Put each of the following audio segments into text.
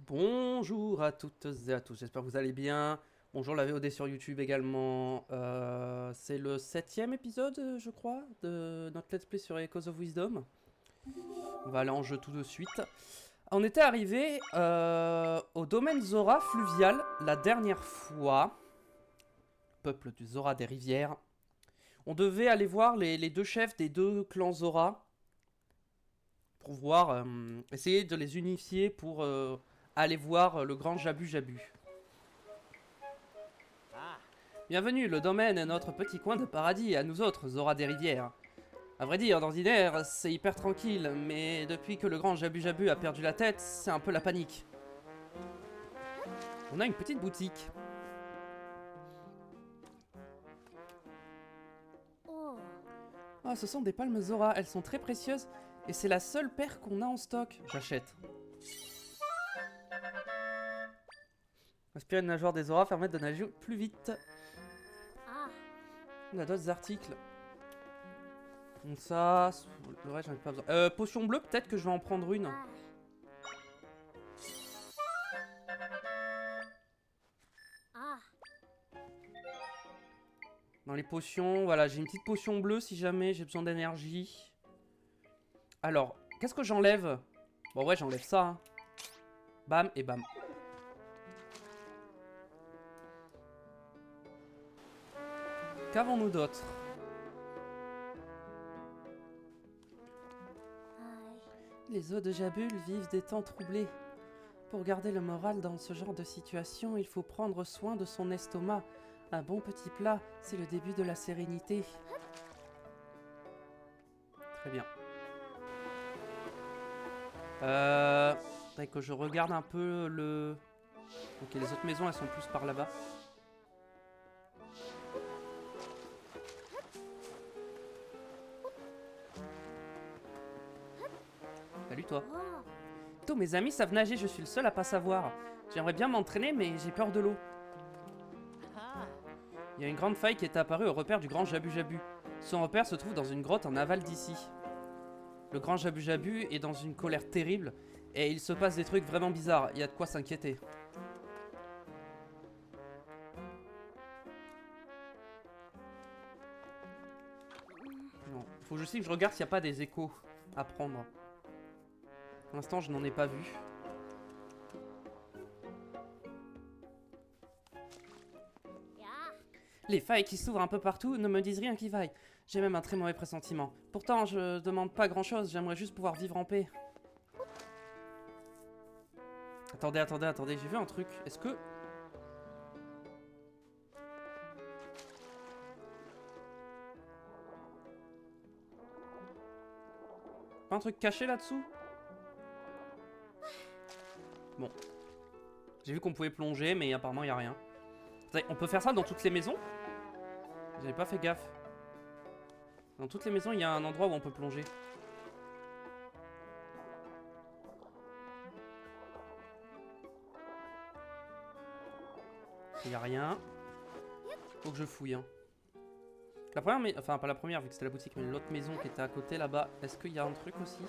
Bonjour à toutes et à tous, j'espère que vous allez bien. Bonjour la VOD sur YouTube également. C'est le 7e épisode, je crois, de notre let's play sur Echoes of Wisdom. On va aller en jeu tout de suite. On était arrivé au domaine Zora fluvial la dernière fois. Peuple du Zora des rivières. On devait aller voir les deux chefs des deux clans Zora. Pour voir, essayer de les unifier pour aller voir le grand Jabu Jabu. Bienvenue, le domaine est notre petit coin de paradis, à nous autres, Zora des rivières. À vrai dire, d'ordinaire, c'est hyper tranquille, mais depuis que le grand Jabu Jabu a perdu la tête, c'est un peu la panique. On a une petite boutique. Oh, ce sont des palmes Zora, elles sont très précieuses, et c'est la seule paire qu'on a en stock. J'achète. Inspirer une nageoire des Zora permet de nager plus vite. On a d'autres articles. Donc ça, le reste j'en ai pas besoin. Potion bleue, peut-être que je vais en prendre une. Dans les potions, voilà, j'ai une petite potion bleue si jamais j'ai besoin d'énergie. Alors, qu'est-ce que j'enlève? Bon ouais, j'enlève ça. Hein. Bam et bam. Qu'avons-nous d'autre? Les eaux de Jabul vivent des temps troublés. Pour garder le moral dans ce genre de situation, il faut prendre soin de son estomac. Un bon petit plat, c'est le début de la sérénité. Très bien. Faudrait que je regarde un peu le... Ok, les autres maisons, elles sont plus par là-bas. Salut toi. Tous mes amis savent nager, je suis le seul à pas savoir. J'aimerais bien m'entraîner, mais j'ai peur de l'eau. Il y a une grande faille qui est apparue au repère du grand Jabu Jabu. Son repère se trouve dans une grotte en aval d'ici. Le grand Jabu Jabu est dans une colère terrible, et il se passe des trucs vraiment bizarres, il y a de quoi s'inquiéter. Non, faut aussi que je regarde s'il n'y a pas des échos à prendre. Pour l'instant, je n'en ai pas vu. Les failles qui s'ouvrent un peu partout ne me disent rien qui vaille. J'ai même un très mauvais pressentiment. Pourtant, je demande pas grand chose, j'aimerais juste pouvoir vivre en paix. Attendez, j'ai vu un truc. Est-ce que... Pas un truc caché là-dessous? Bon. J'ai vu qu'on pouvait plonger, mais apparemment, il n'y a rien. Attendez, on peut faire ça dans toutes les maisons? J'avais pas fait gaffe. Dans toutes les maisons, il y a un endroit où on peut plonger. Il n'y a rien. Faut que je fouille. Hein. La première, mais... enfin pas la première vu que c'était la boutique, mais l'autre maison qui était à côté là-bas. Est-ce qu'il y a un truc aussi?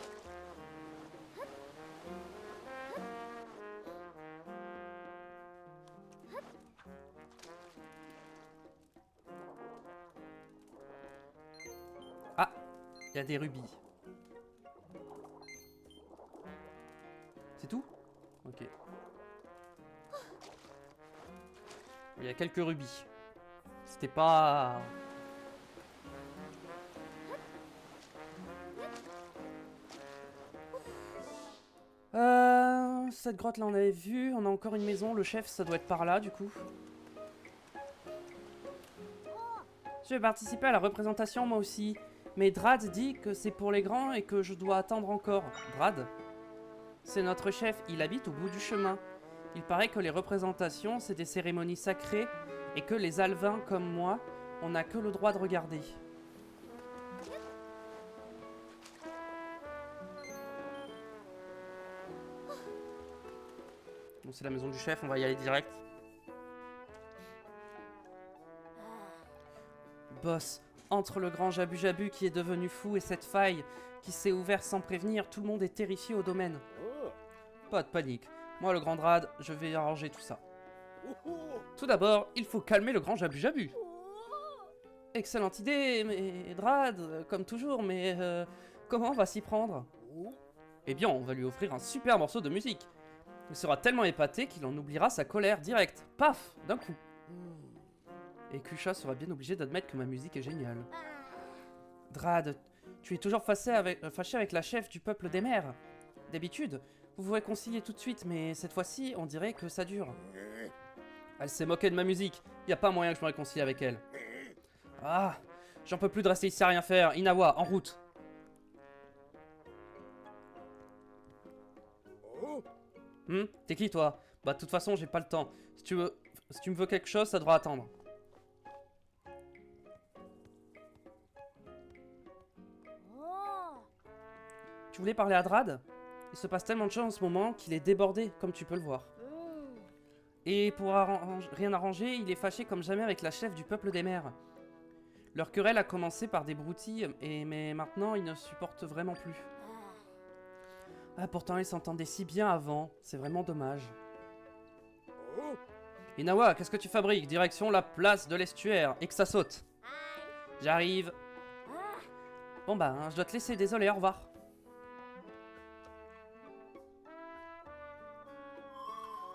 Ah, il y a des rubis. C'est tout? Ok. Il y a quelques rubis. C'était pas... Cette grotte là on avait vu, on a encore une maison, le chef ça doit être par là du coup. Je vais participer à la représentation moi aussi, mais Drad dit que c'est pour les grands et que je dois attendre encore. Drad? C'est notre chef, il habite au bout du chemin. Il paraît que les représentations c'est des cérémonies sacrées et que les alvins comme moi, on n'a que le droit de regarder. Bon, c'est la maison du chef, on va y aller direct. Boss, entre le grand Jabu Jabu qui est devenu fou et cette faille qui s'est ouverte sans prévenir, tout le monde est terrifié au domaine. Pas de panique, Moi, le grand Drad, je vais arranger tout ça. Tout d'abord, il faut calmer le grand Jabu Jabu. Excellente idée, mais Drad, comme toujours, mais comment on va s'y prendre? Eh bien, on va lui offrir un super morceau de musique. Il sera tellement épaté qu'il en oubliera sa colère directe. Paf, d'un coup. Et Kusha sera bien obligé d'admettre que ma musique est géniale. Drad, tu es toujours fâché avec la chef du peuple des mers. D'habitude, vous vous réconciliez tout de suite, mais cette fois-ci, on dirait que ça dure. Elle s'est moquée de ma musique. Y a pas moyen que je me réconcilie avec elle. Ah, j'en peux plus de rester ici à rien faire. Inawa, en route. T'es qui toi? Bah de toute façon j'ai pas le temps. Si tu me veux quelque chose, ça devra attendre. Tu voulais parler à Drad? Il se passe tellement de choses en ce moment qu'il est débordé, comme tu peux le voir. Et pour rien arranger, il est fâché comme jamais avec la chef du peuple des mers. Leur querelle a commencé par des broutilles, mais maintenant ils ne supportent vraiment plus. Ah, pourtant ils s'entendaient si bien avant, c'est vraiment dommage. Inawa, qu'est-ce que tu fabriques? Direction la place de l'estuaire, et que ça saute. J'arrive. Bon bah, je dois te laisser, désolé, au revoir.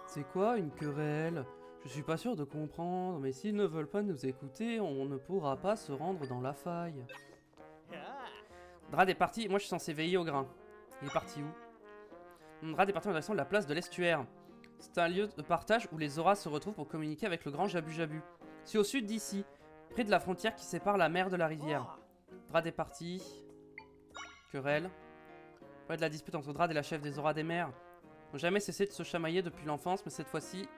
C'est quoi une querelle? Je suis pas sûr de comprendre, mais s'ils ne veulent pas nous écouter, on ne pourra pas se rendre dans la faille. Drad est parti, moi je suis censé veiller au grain. Il est parti où? Drad est parti en direction de la place de l'estuaire. C'est un lieu de partage où les Zoras se retrouvent pour communiquer avec le grand Jabu Jabu. C'est au sud d'ici, près de la frontière qui sépare la mer de la rivière. Drad est parti. Querelle. Ouais, de la dispute entre Drad et la chef des Zoras des mers. Ils n'ont jamais cessé de se chamailler depuis l'enfance, mais cette fois-ci,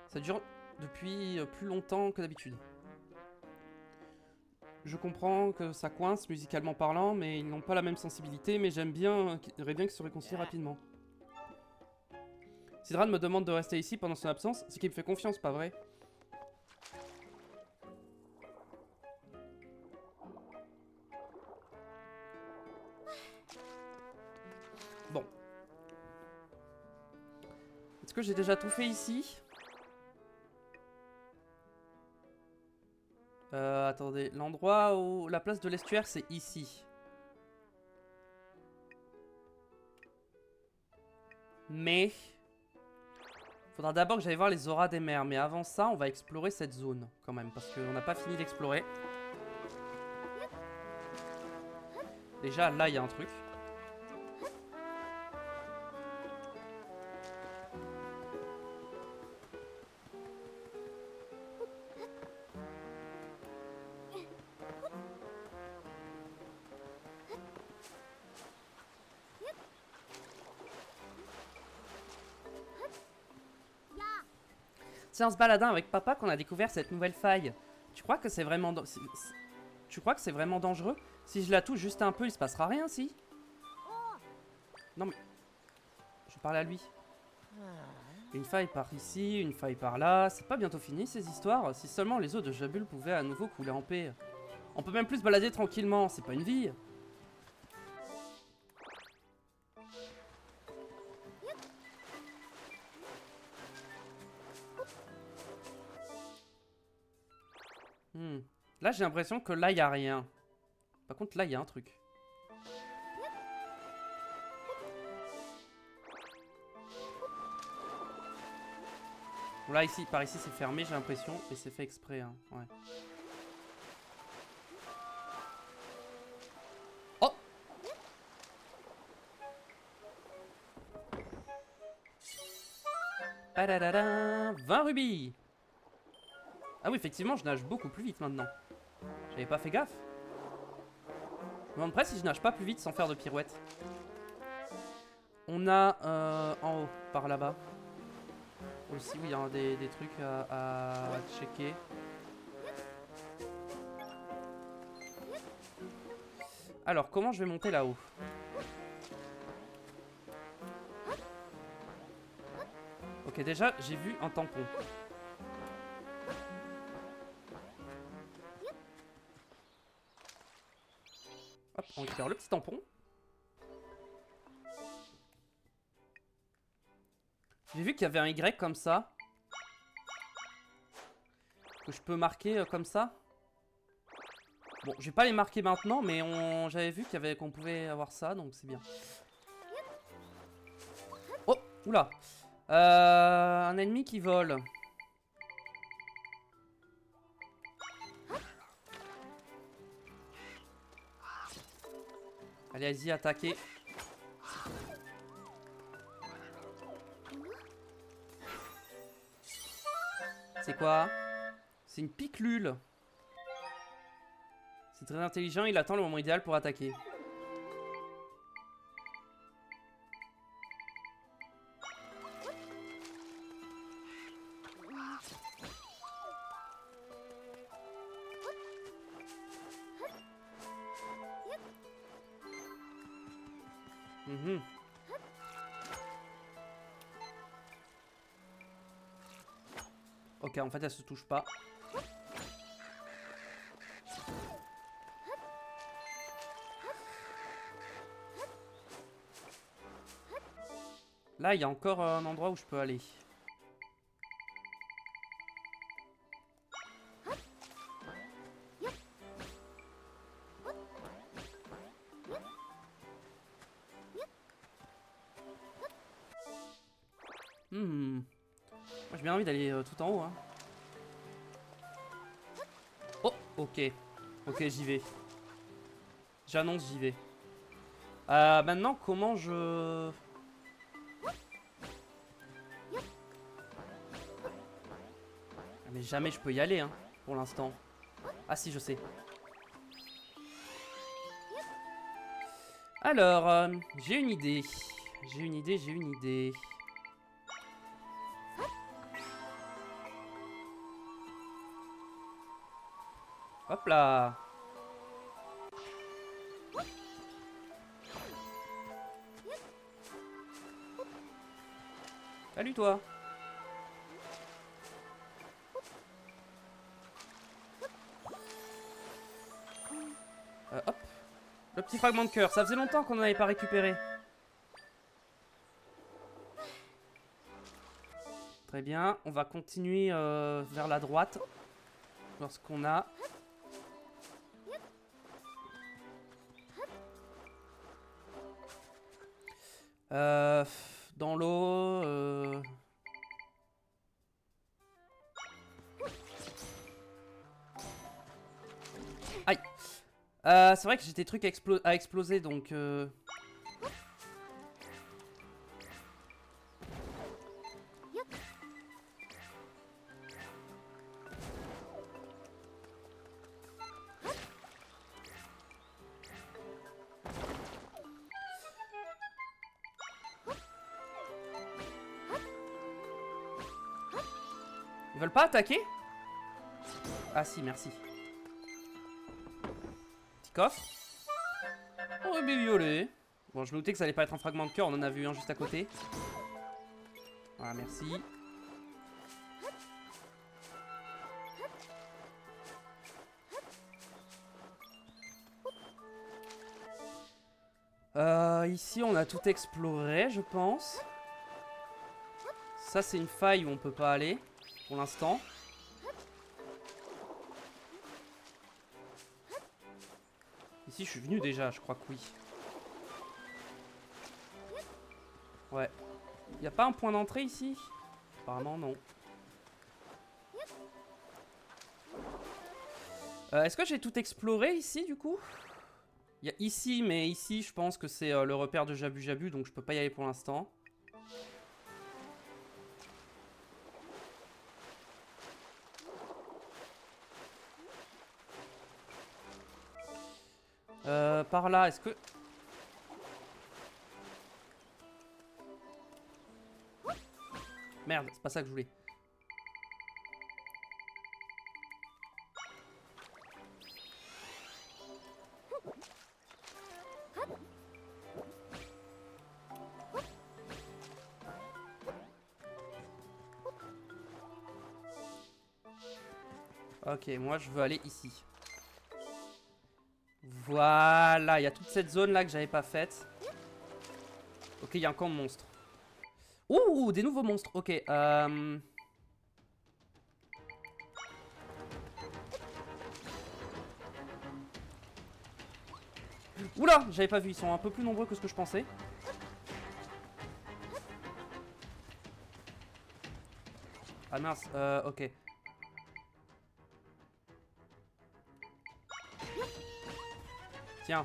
ça dure depuis plus longtemps que d'habitude. Je comprends que ça coince musicalement parlant, mais ils n'ont pas la même sensibilité, mais j'aimerais bien qu'ils se réconcilient rapidement. Si Drad me demande de rester ici pendant son absence, c'est qu'il me fait confiance, pas vrai? Bon. Est-ce que j'ai déjà tout fait ici? Attendez, l'endroit où... La place de l'estuaire, c'est ici. Mais... Faudra d'abord que j'aille voir les Zoras des mers. Mais avant ça, on va explorer cette zone, quand même. Parce qu'on n'a pas fini d'explorer. Déjà, là, il y a un truc. C'est en se baladant avec papa qu'on a découvert cette nouvelle faille. Tu crois que c'est vraiment... Tu crois que c'est vraiment dangereux? Si je la touche juste un peu, il se passera rien, si? Non mais... Je parlais à lui. Une faille par ici, une faille par là... C'est pas bientôt fini, ces histoires? Si seulement les eaux de Jabul pouvaient à nouveau couler en paix. On peut même plus se balader tranquillement, c'est pas une vie. Là, j'ai l'impression que là, il n'y a rien. Par contre, là, il y a un truc. Bon, là, ici, par ici, c'est fermé, j'ai l'impression. Et c'est fait exprès, hein. Ouais. Oh! Padadada, 20 rubis! Ah oui, effectivement, je nage beaucoup plus vite maintenant. J'avais pas fait gaffe. Je me demande presque si je nage pas plus vite sans faire de pirouette. On a en haut, par là-bas. Aussi, oui, il y a des trucs à checker. Alors, comment je vais monter là-haut? Ok, déjà, j'ai vu un tampon. Hop, on récupère le petit tampon. J'ai vu qu'il y avait un Y comme ça. Que je peux marquer comme ça. Bon, je vais pas les marquer maintenant, mais j'avais vu qu'on pouvait avoir ça, donc c'est bien. Oh, oula. Un ennemi qui vole. Allez, allez-y, attaquez. C'est quoi? C'est une piclule. C'est très intelligent, il attend le moment idéal pour attaquer. Mhm. Ok, en fait, elle se touche pas. Là, il y a encore un endroit où je peux aller. Moi, j'ai bien envie d'aller tout en haut. Hein. Oh, ok. Ok, j'y vais. J'annonce, j'y vais. Maintenant, comment je... Mais jamais je peux y aller, hein, pour l'instant. Ah si, je sais. Alors, j'ai une idée. J'ai une idée. Hop là. Salut toi. Hop. Le petit fragment de cœur. Ça faisait longtemps qu'on n'en avait pas récupéré. Très bien. On va continuer vers la droite. Voir ce qu'on a. Dans l'eau... Aïe. C'est vrai que j'ai des trucs à exploser, donc... Ils veulent pas attaquer? Ah si, merci. Petit coffre. Oh, rubis violet. Bon, je me doutais que ça allait pas être un fragment de cœur, on en a vu un juste à côté. Voilà, merci. Ici, on a tout exploré, je pense. Ça, c'est une faille où on peut pas aller, pour l'instant. Ici, je suis venu déjà, je crois que oui. Ouais. Y a pas un point d'entrée ici? Apparemment, non. Est-ce que j'ai tout exploré ici, du coup? Il y a ici, mais ici, je pense que c'est le repère de Jabu Jabu, donc je peux pas y aller pour l'instant. Par là, est-ce que... Merde, c'est pas ça que je voulais. Ok, moi je veux aller ici. Voilà, il y a toute cette zone là que j'avais pas faite. Ok, il y a un camp de monstres. Ouh, des nouveaux monstres. Ok. Oula, j'avais pas vu. Ils sont un peu plus nombreux que ce que je pensais. Ah mince, ok. Tiens.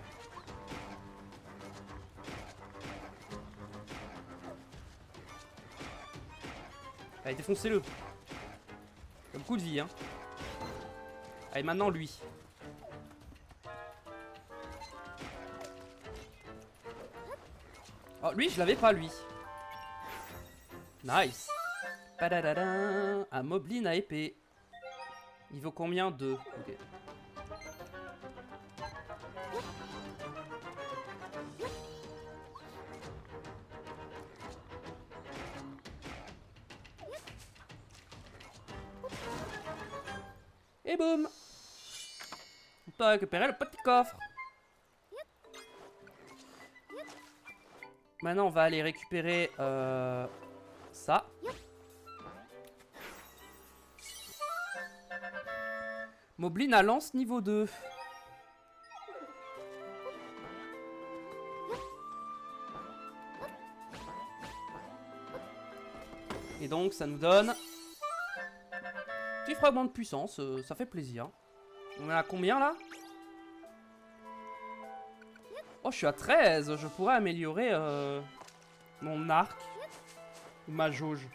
Allez, défoncez-le. Comme coup de vie, hein. Allez, maintenant lui. Oh, lui, je l'avais pas, lui. Nice. Padadada. Un moblin à épée. Il vaut combien? 2. Ok. Et boum. On peut récupérer le petit coffre. Maintenant, on va aller récupérer ça. Moblin à lance niveau 2. Et donc, ça nous donne... Petit fragment de puissance, ça fait plaisir. On est à combien, là? Oh, je suis à 13. Je pourrais améliorer mon arc. Ou ma jauge.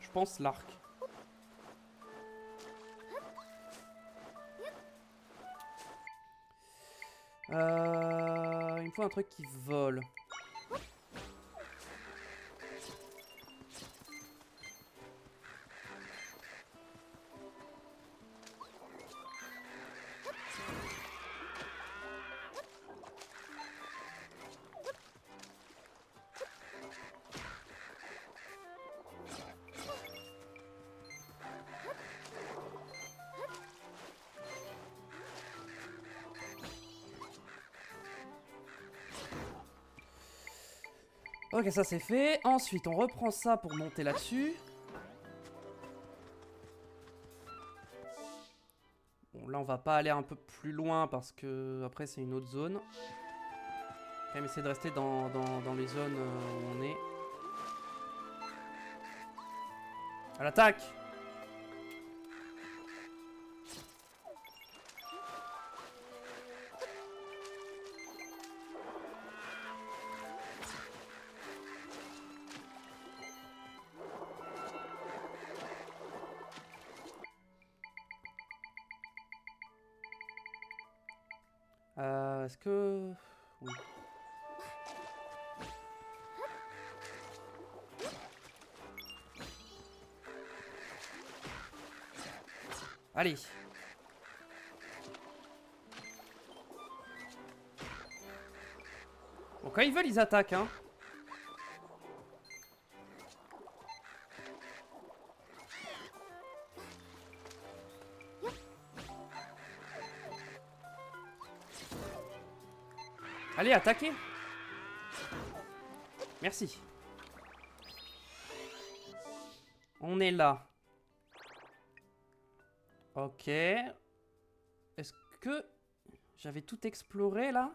Je pense l'arc. Il me faut un truc qui vole. Ok, ça c'est fait. Ensuite, on reprend ça pour monter là-dessus. Bon, là, on va pas aller un peu plus loin parce que après, c'est une autre zone. Quand même essayer de rester dans les zones où on est. À l'attaque! Est-ce que... Oui. Allez. Bon, quand ils veulent, ils attaquent, hein. Allez, attaquez. Merci. On est là. Ok. Est-ce que j'avais tout exploré, là?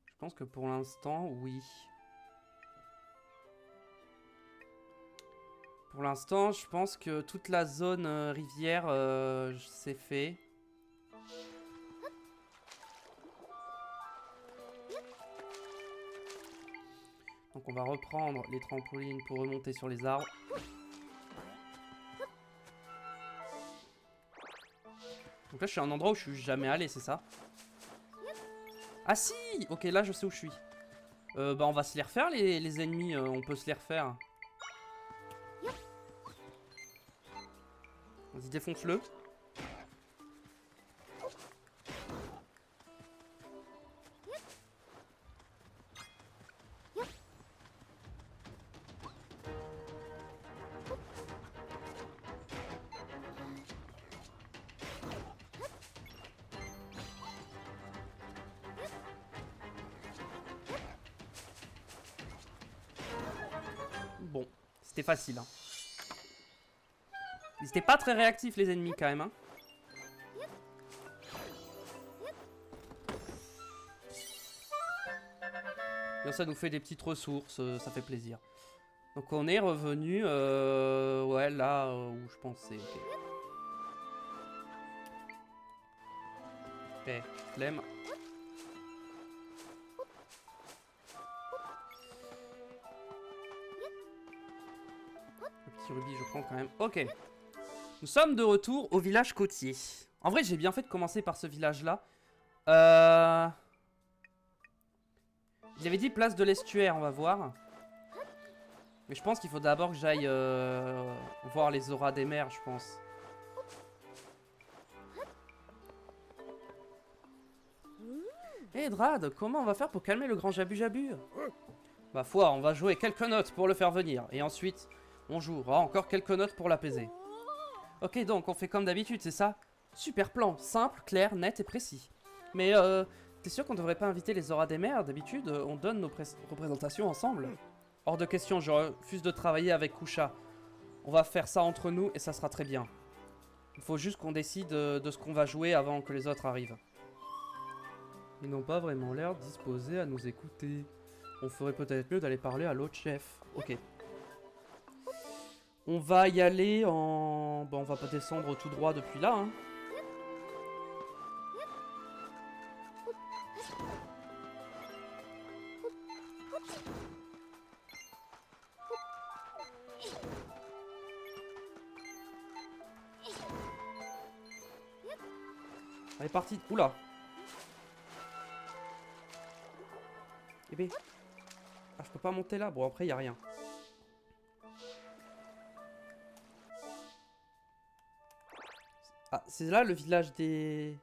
Je pense que pour l'instant, oui. Pour l'instant, je pense que toute la zone rivière, c'est fait. Donc on va reprendre les trampolines pour remonter sur les arbres. Donc là, je suis à un endroit où je suis jamais allé, c'est ça? Ah si! Ok, là, je sais où je suis. Bah, on va se les refaire, les ennemis. On peut se les refaire. Vas-y, défonce-le. Bon, c'était facile. Hein. Ils étaient pas très réactifs les ennemis quand même. Hein. Bien, ça nous fait des petites ressources, ça fait plaisir. Donc on est revenu, ouais, là où je pensais. Ok. Ok, flemme. Le petit rubis, je prends quand même. Ok. Nous sommes de retour au village côtier. En vrai, j'ai bien fait de commencer par ce village-là. Il avait dit place de l'estuaire, on va voir. Mais je pense qu'il faut d'abord que j'aille voir les auras des mers, je pense. Hé Drad, comment on va faire pour calmer le grand Jabu Jabu? Ma foi, on va jouer quelques notes pour le faire venir. Et ensuite, on jouera encore quelques notes pour l'apaiser. Ok, donc on fait comme d'habitude, c'est ça? Super plan, simple, clair, net et précis. Mais t'es sûr qu'on devrait pas inviter les auras des mers? D'habitude, on donne nos représentations ensemble. Hors de question, je refuse de travailler avec Kusha. On va faire ça entre nous et ça sera très bien. Il faut juste qu'on décide de ce qu'on va jouer avant que les autres arrivent. Ils n'ont pas vraiment l'air disposés à nous écouter. On ferait peut-être mieux d'aller parler à l'autre chef. Ok. On va y aller en... Bon, on va pas descendre tout droit depuis là, hein. Allez, parti. Oula. Eh ben. Ah, je peux pas monter là. Bon, après, il y a rien. Ah, c'est là le village des...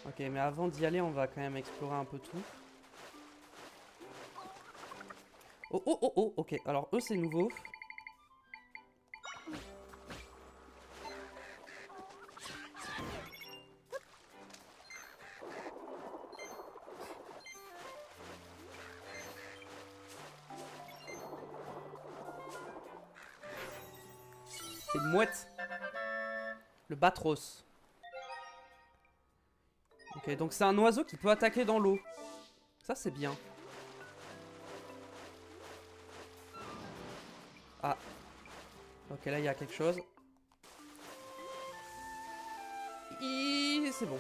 Ok, mais avant d'y aller, on va quand même explorer un peu tout. Oh, oh, oh, oh, ok. Alors, eux, c'est nouveau. C'est une mouette. Le batros. Ok, donc c'est un oiseau qui peut attaquer dans l'eau. Ça, c'est bien. Ah. Ok, là, il y a quelque chose. C'est bon.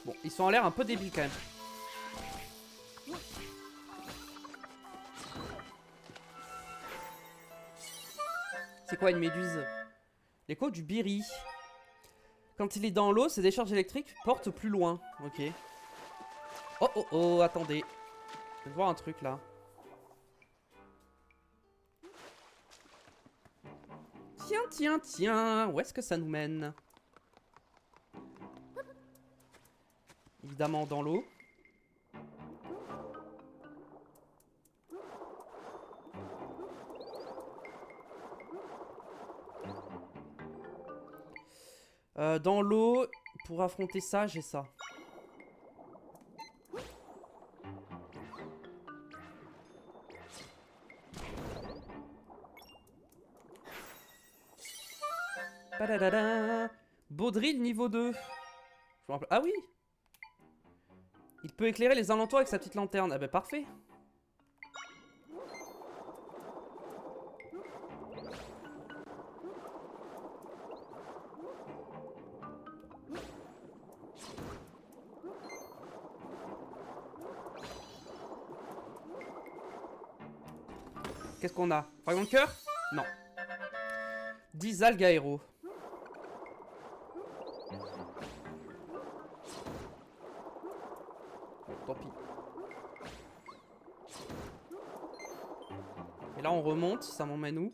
Bon, ils sont en l'air un peu débiles quand même. C'est quoi une méduse? L'écho du Biri. Quand il est dans l'eau, ses décharges électriques portent plus loin. Ok. Oh oh oh, attendez. Je viens de voir un truc là. Tiens, tiens, tiens. Où est-ce que ça nous mène? Évidemment dans l'eau. Dans l'eau, pour affronter ça, j'ai ça. Padadada. Baudril niveau 2. Je me rappelle. Ah oui! Il peut éclairer les alentours avec sa petite lanterne. Ah bah parfait. Qu'est-ce qu'on a? Fragment de cœur? Non. 10 algues aéro. Bon, tant pis. Et là on remonte, ça m'emmène où?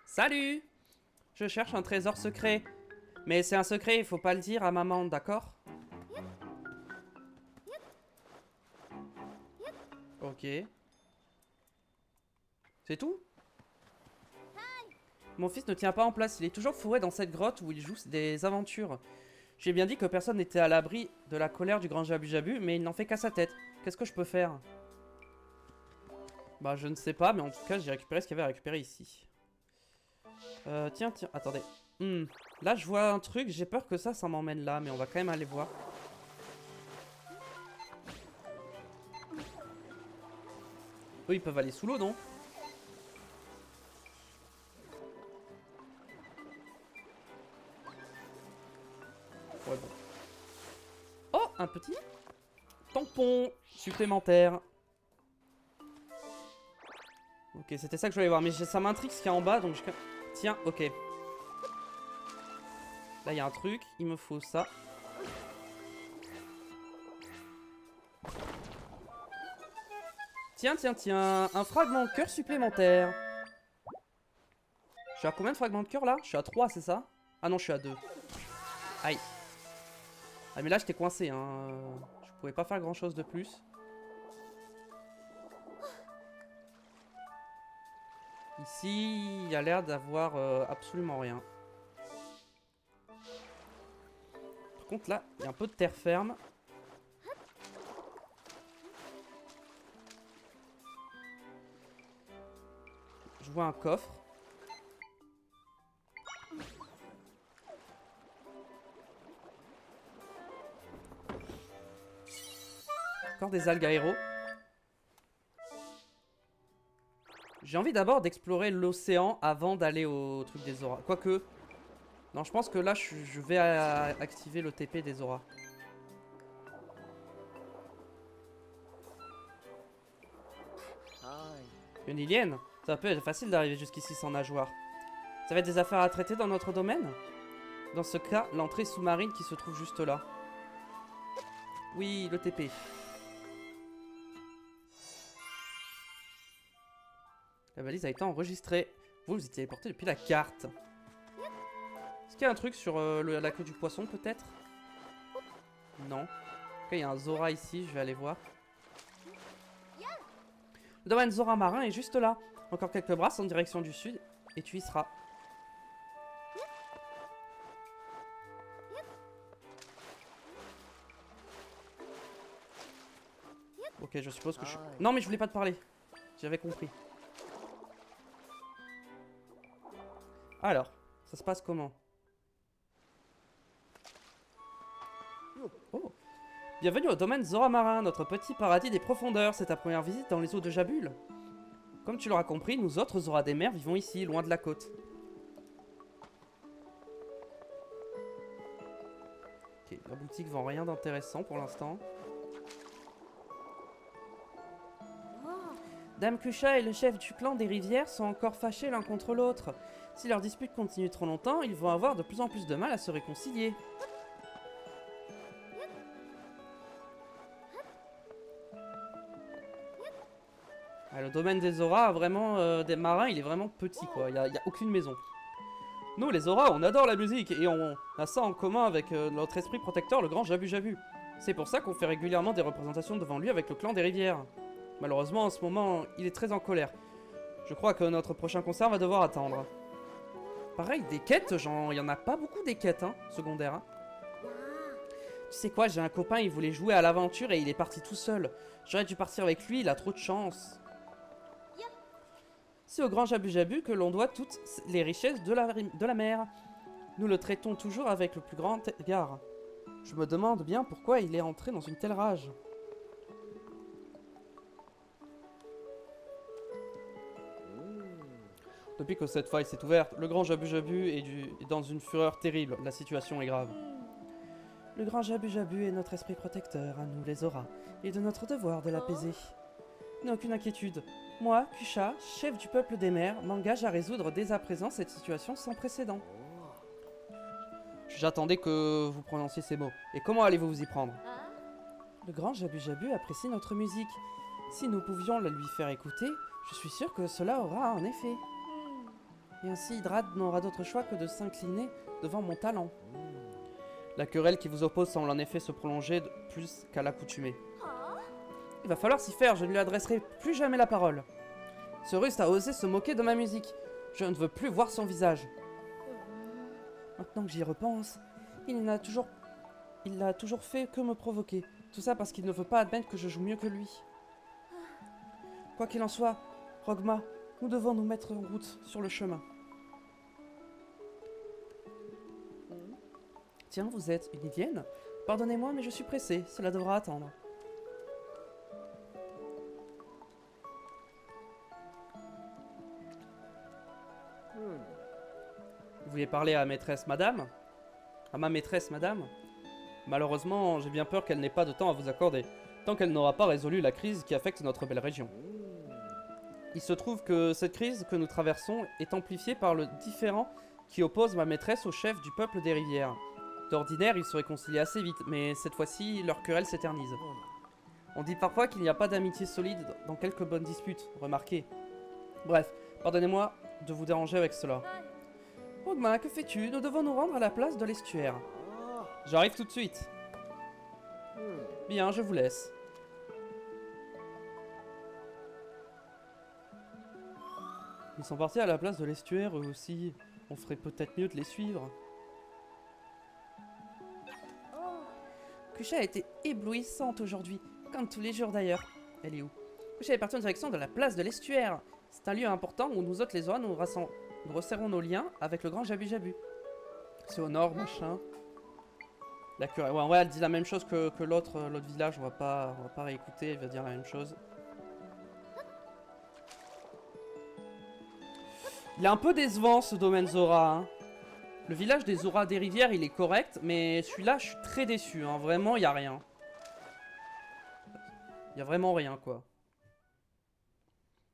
Salut! Je cherche un trésor secret. Mais c'est un secret, il faut pas le dire à maman, d'accord? Ok. C'est tout? Mon fils ne tient pas en place, il est toujours fourré dans cette grotte où il joue des aventures. J'ai bien dit que personne n'était à l'abri de la colère du grand Jabu Jabu, mais il n'en fait qu'à sa tête. Qu'est-ce que je peux faire? Bah je ne sais pas, mais en tout cas j'ai récupéré ce qu'il y avait à récupérer ici. Tiens, attendez. Là je vois un truc, j'ai peur que ça m'emmène là, mais on va quand même aller voir. Eux ils peuvent aller sous l'eau, non? Ouais, bon. Oh, un petit tampon supplémentaire. Ok, c'était ça que je voulais voir, mais ça m'intrigue ce qu'il y a en bas, donc je... Tiens, ok. Là, il y a un truc, il me faut ça. Tiens, tiens, tiens, un fragment de cœur supplémentaire. Je suis à combien de fragments de cœur, là? Je suis à 3, c'est ça? Ah non, je suis à 2. Aïe. Ah, mais là, j'étais coincé, hein. Je pouvais pas faire grand-chose de plus. Ici, il y a l'air d'avoir absolument rien. Par contre, là, il y a un peu de terre ferme. Je vois un coffre. Encore des algues aéro. J'ai envie d'abord d'explorer l'océan avant d'aller au truc des auras. Quoique... Non, je pense que là, je vais activer le TP des auras. Une ilienne? Ça peut être facile d'arriver jusqu'ici sans nageoire. Ça va être des affaires à traiter dans notre domaine? Dans ce cas, l'entrée sous-marine qui se trouve juste là. Oui, le TP. La valise a été enregistrée. Vous y téléportez depuis la carte. Est-ce qu'il y a un truc sur la queue du poisson, peut-être? Non. Ok, il y a un Zora ici, je vais aller voir. Le domaine Zora marin est juste là. Encore quelques brasses en direction du sud, et tu y seras. Ok, je suppose que je suis... Non, mais je voulais pas te parler. J'avais compris. Alors, ça se passe comment? Oh. Bienvenue au domaine Zora Marin, notre petit paradis des profondeurs. C'est ta première visite dans les eaux de Jabul. Comme tu l'auras compris, nous autres Zora des mers vivons ici, loin de la côte. Ok, la boutique vend rien d'intéressant pour l'instant. Dame Kusha et le chef du clan des rivières sont encore fâchés l'un contre l'autre. Si leur dispute continue trop longtemps, ils vont avoir de plus en plus de mal à se réconcilier. Ah, le domaine des auras, vraiment, des marins, il est vraiment petit, quoi. Il y a aucune maison. Nous, les auras, on adore la musique et on a ça en commun avec notre esprit protecteur, le grand Jabu Jabu. C'est pour ça qu'on fait régulièrement des représentations devant lui avec le clan des rivières. Malheureusement, en ce moment, il est très en colère. Je crois que notre prochain concert va devoir attendre. Pareil, des quêtes, il y en a pas beaucoup des quêtes, hein, secondaires. Hein. Tu sais quoi, j'ai un copain, il voulait jouer à l'aventure et il est parti tout seul. J'aurais dû partir avec lui, il a trop de chance. C'est au grand Jabu Jabu que l'on doit toutes les richesses de la mer. Nous le traitons toujours avec le plus grand égard. Je me demande bien pourquoi il est entré dans une telle rage. Depuis que cette faille s'est ouverte, le grand Jabu Jabu est dans une fureur terrible. La situation est grave. Le grand Jabu Jabu est notre esprit protecteur, à nous les auras, et de notre devoir de l'apaiser. N'ai aucune inquiétude. Moi, Kusha, chef du peuple des mers, m'engage à résoudre dès à présent cette situation sans précédent. J'attendais que vous prononciez ces mots. Et comment allez-vous vous y prendre? Le grand Jabu Jabu apprécie notre musique. Si nous pouvions la lui faire écouter, je suis sûr que cela aura un effet. Et ainsi, Hydrad n'aura d'autre choix que de s'incliner devant mon talent. La querelle qui vous oppose semble en effet se prolonger plus qu'à l'accoutumée. Il va falloir s'y faire, je ne lui adresserai plus jamais la parole. Ce russe a osé se moquer de ma musique. Je ne veux plus voir son visage. Maintenant que j'y repense, il n'a toujours fait que me provoquer. Tout ça parce qu'il ne veut pas admettre que je joue mieux que lui. Quoi qu'il en soit, Rogma, nous devons nous mettre en route sur le chemin. Tiens, vous êtes une Idienne? Pardonnez-moi, mais je suis pressé. Cela devra attendre. Vous vouliez parler à maîtresse madame? À ma maîtresse madame? Malheureusement, j'ai bien peur qu'elle n'ait pas de temps à vous accorder, tant qu'elle n'aura pas résolu la crise qui affecte notre belle région. Il se trouve que cette crise que nous traversons est amplifiée par le différend qui oppose ma maîtresse au chef du peuple des rivières. D'ordinaire, ils se réconcilient assez vite, mais cette fois-ci, leur querelle s'éternise. On dit parfois qu'il n'y a pas d'amitié solide dans quelques bonnes disputes, remarquez. Bref, pardonnez-moi de vous déranger avec cela. Rogma, que fais-tu? Nous devons nous rendre à la place de l'estuaire. J'arrive tout de suite. Bien, je vous laisse. Ils sont partis à la place de l'estuaire, eux aussi. On ferait peut-être mieux de les suivre. Kusha a été éblouissante aujourd'hui, comme tous les jours d'ailleurs. Elle est où? Kusha est partie en direction de la place de l'estuaire. C'est un lieu important où nous autres les oies nous resserrons nos liens avec le grand Jabu Jabu. C'est au nord, machin. La curée. Ouais, elle dit la même chose que l'autre village. On va pas réécouter. Elle va dire la même chose. Il est un peu décevant ce domaine Zora. Hein. Le village des Zora des rivières, il est correct, mais celui-là, je suis très déçu. Hein. Vraiment, il y a rien. Il y a vraiment rien, quoi.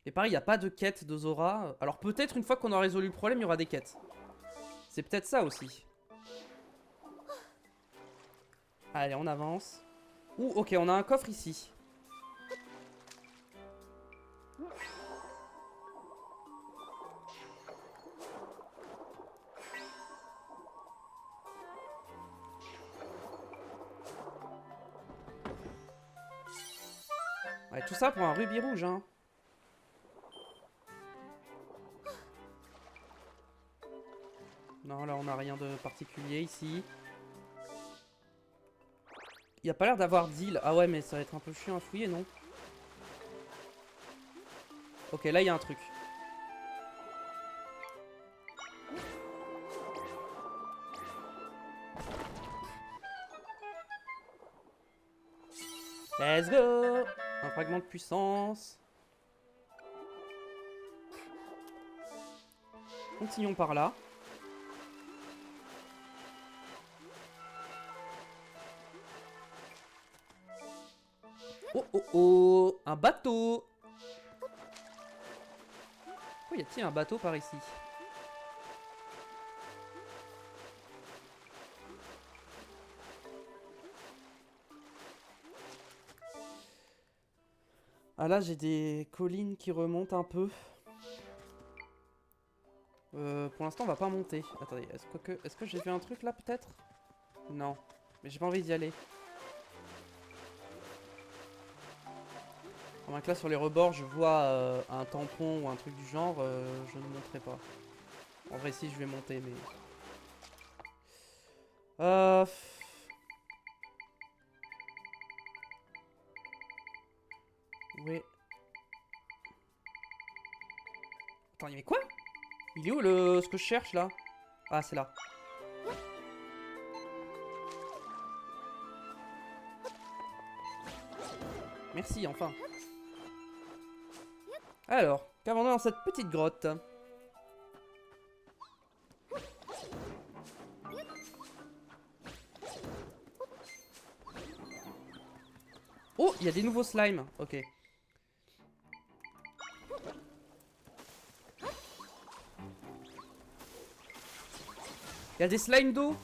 Et pareil, il n'y a pas de quête de Zora. Alors peut-être une fois qu'on aura résolu le problème, il y aura des quêtes. C'est peut-être ça aussi. Allez, on avance. Ouh, ok, on a un coffre ici. Ouais, tout ça pour un rubis rouge, hein. Non, là, on n'a rien de particulier ici. Il n'y a pas l'air d'avoir d'île. Ah ouais, mais ça va être un peu chiant à fouiller, non? Ok, là, il y a un truc. Let's go! Un fragment de puissance. Continuons par là. Oh oh oh! Un bateau! Pourquoi y a-t-il un bateau par ici? Ah là, j'ai des collines qui remontent un peu. Pour l'instant, on va pas monter. Attendez, est-ce que j'ai vu un truc là, peut-être? Non. Mais j'ai pas envie d'y aller. À moins que là, sur les rebords, je vois un tampon ou un truc du genre, je ne monterai pas. En vrai, si, je vais monter, mais... Ouais. Attends, mais quoi? Il est où ce que je cherche, là? Ah, c'est là. Merci, enfin. Alors, qu'avons-nous dans cette petite grotte? Oh, il y a des nouveaux slimes. Ok. Il y a des slimes d'eau.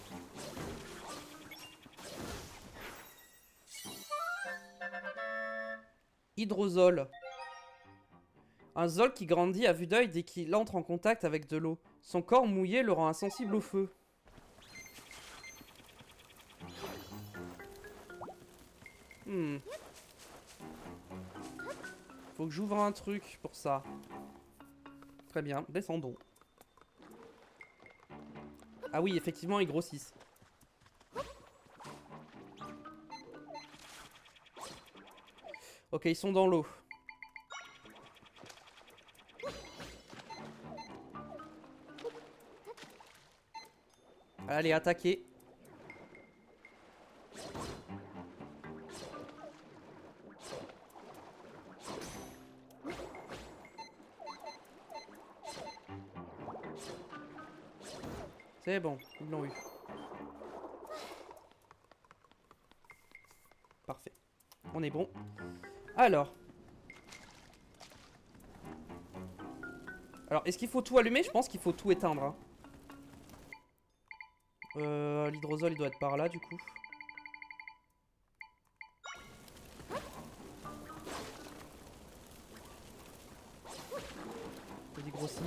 Hydrozole. Un zol qui grandit à vue d'œil dès qu'il entre en contact avec de l'eau. Son corps mouillé le rend insensible au feu. Faut que j'ouvre un truc pour ça. Très bien, descendons. Ah oui, effectivement, ils grossissent. Ok, ils sont dans l'eau. Allez, attaquez. C'est bon, ils l'ont eu. Parfait. On est bon. Alors. Alors, est-ce qu'il faut tout allumer? Je pense qu'il faut tout éteindre. Hein. L'hydrosol, il doit être par là, du coup. Il grossit.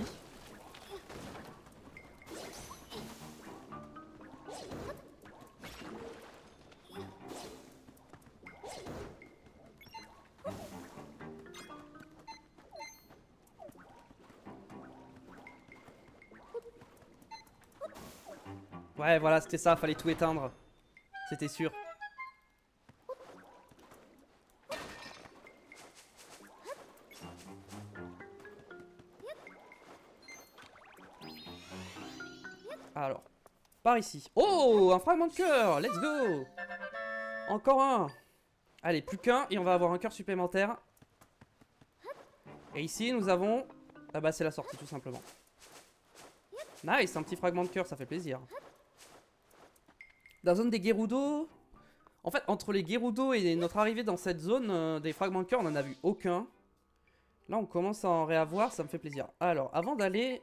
Ouais, voilà, c'était ça, fallait tout éteindre. C'était sûr. Alors, par ici. Oh, un fragment de cœur. Let's go. Encore un. Allez, plus qu'un et on va avoir un cœur supplémentaire. Et ici, nous avons... Ah bah, c'est la sortie, tout simplement. Nice, un petit fragment de cœur, ça fait plaisir. Dans la zone des Gerudo... En fait, entre les Gerudo et notre arrivée dans cette zone, des fragments de cœur, on n'en a vu aucun. Là, on commence à en réavoir, ça me fait plaisir. Alors, avant d'aller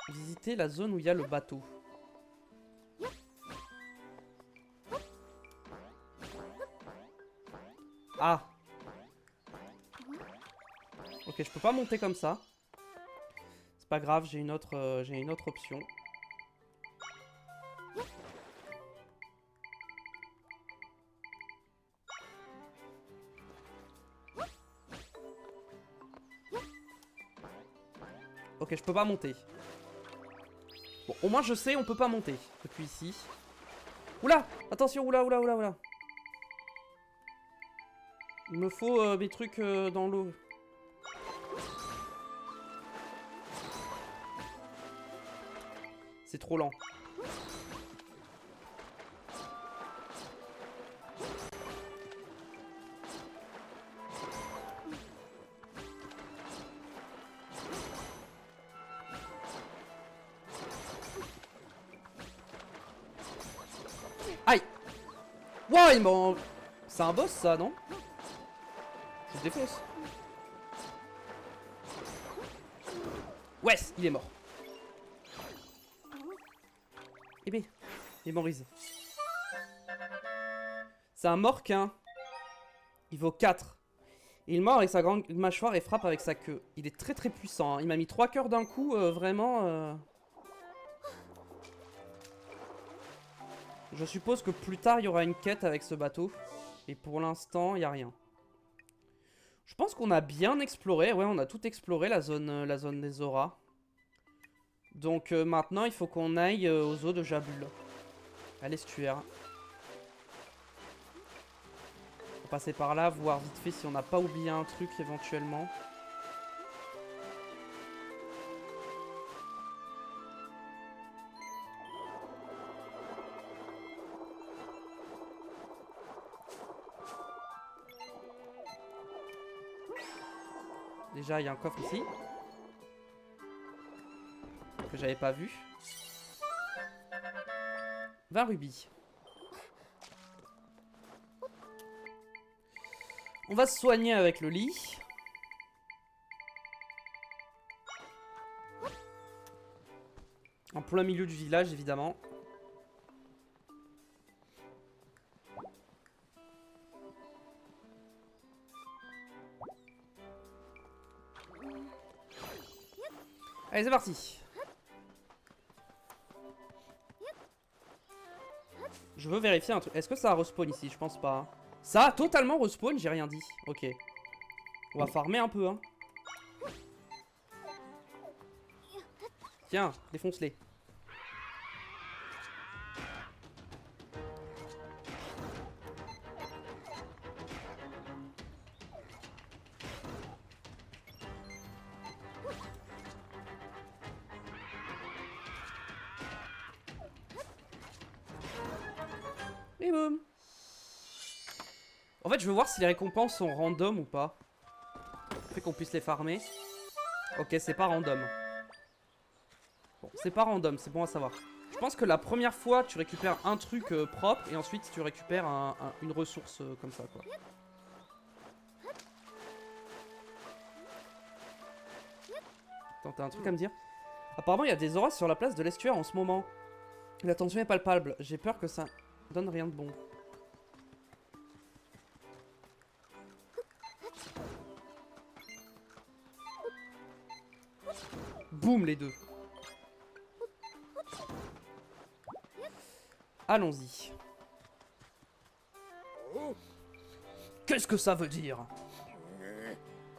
visiter la zone où il y a le bateau. Ah. Ok, je peux pas monter comme ça. C'est pas grave, j'ai une autre option. Ok, je peux pas monter. Bon, au moins je sais, on peut pas monter depuis ici. Oula! Attention, oula, oula, oula, oula. Il me faut mes trucs dans l'eau. C'est trop lent. Aïe! Wow, il m'en... C'est un boss ça, non? Je défonce. Ouais, il est mort. Eh ben, il mémorise. C'est un morquin. Il vaut 4. Il mord avec sa grande mâchoire et frappe avec sa queue. Il est très très puissant. Hein. Il m'a mis 3 cœurs d'un coup, vraiment... Je suppose que plus tard, il y aura une quête avec ce bateau. Et pour l'instant, il n'y a rien. Je pense qu'on a bien exploré. Ouais, on a tout exploré, la zone des auras. Donc maintenant, il faut qu'on aille aux eaux de Jabul. À l'estuaire. On va passer par là, voir vite fait si on n'a pas oublié un truc éventuellement. Déjà, il y a un coffre ici. Que j'avais pas vu. 20 rubis. On va se soigner avec le lit. En plein milieu du village, évidemment. Allez, c'est parti. Je veux vérifier un truc. Est-ce que ça a respawn ici? Je pense pas. Ça a totalement respawn, j'ai rien dit. Ok. On va farmer un peu, hein. Tiens, défonce-les. Et boum. En fait, je veux voir si les récompenses sont random ou pas. Fait qu'on puisse les farmer. Ok, c'est pas random. Bon, c'est pas random, c'est bon à savoir. Je pense que la première fois, tu récupères un truc propre et ensuite tu récupères une ressource comme ça, quoi. Attends, t'as un truc à me dire? Apparemment, il y a des auras sur la place de l'estuaire en ce moment. La tension est palpable. J'ai peur que ça donne rien de bon. Boum, les deux. Allons-y. Qu'est-ce que ça veut dire?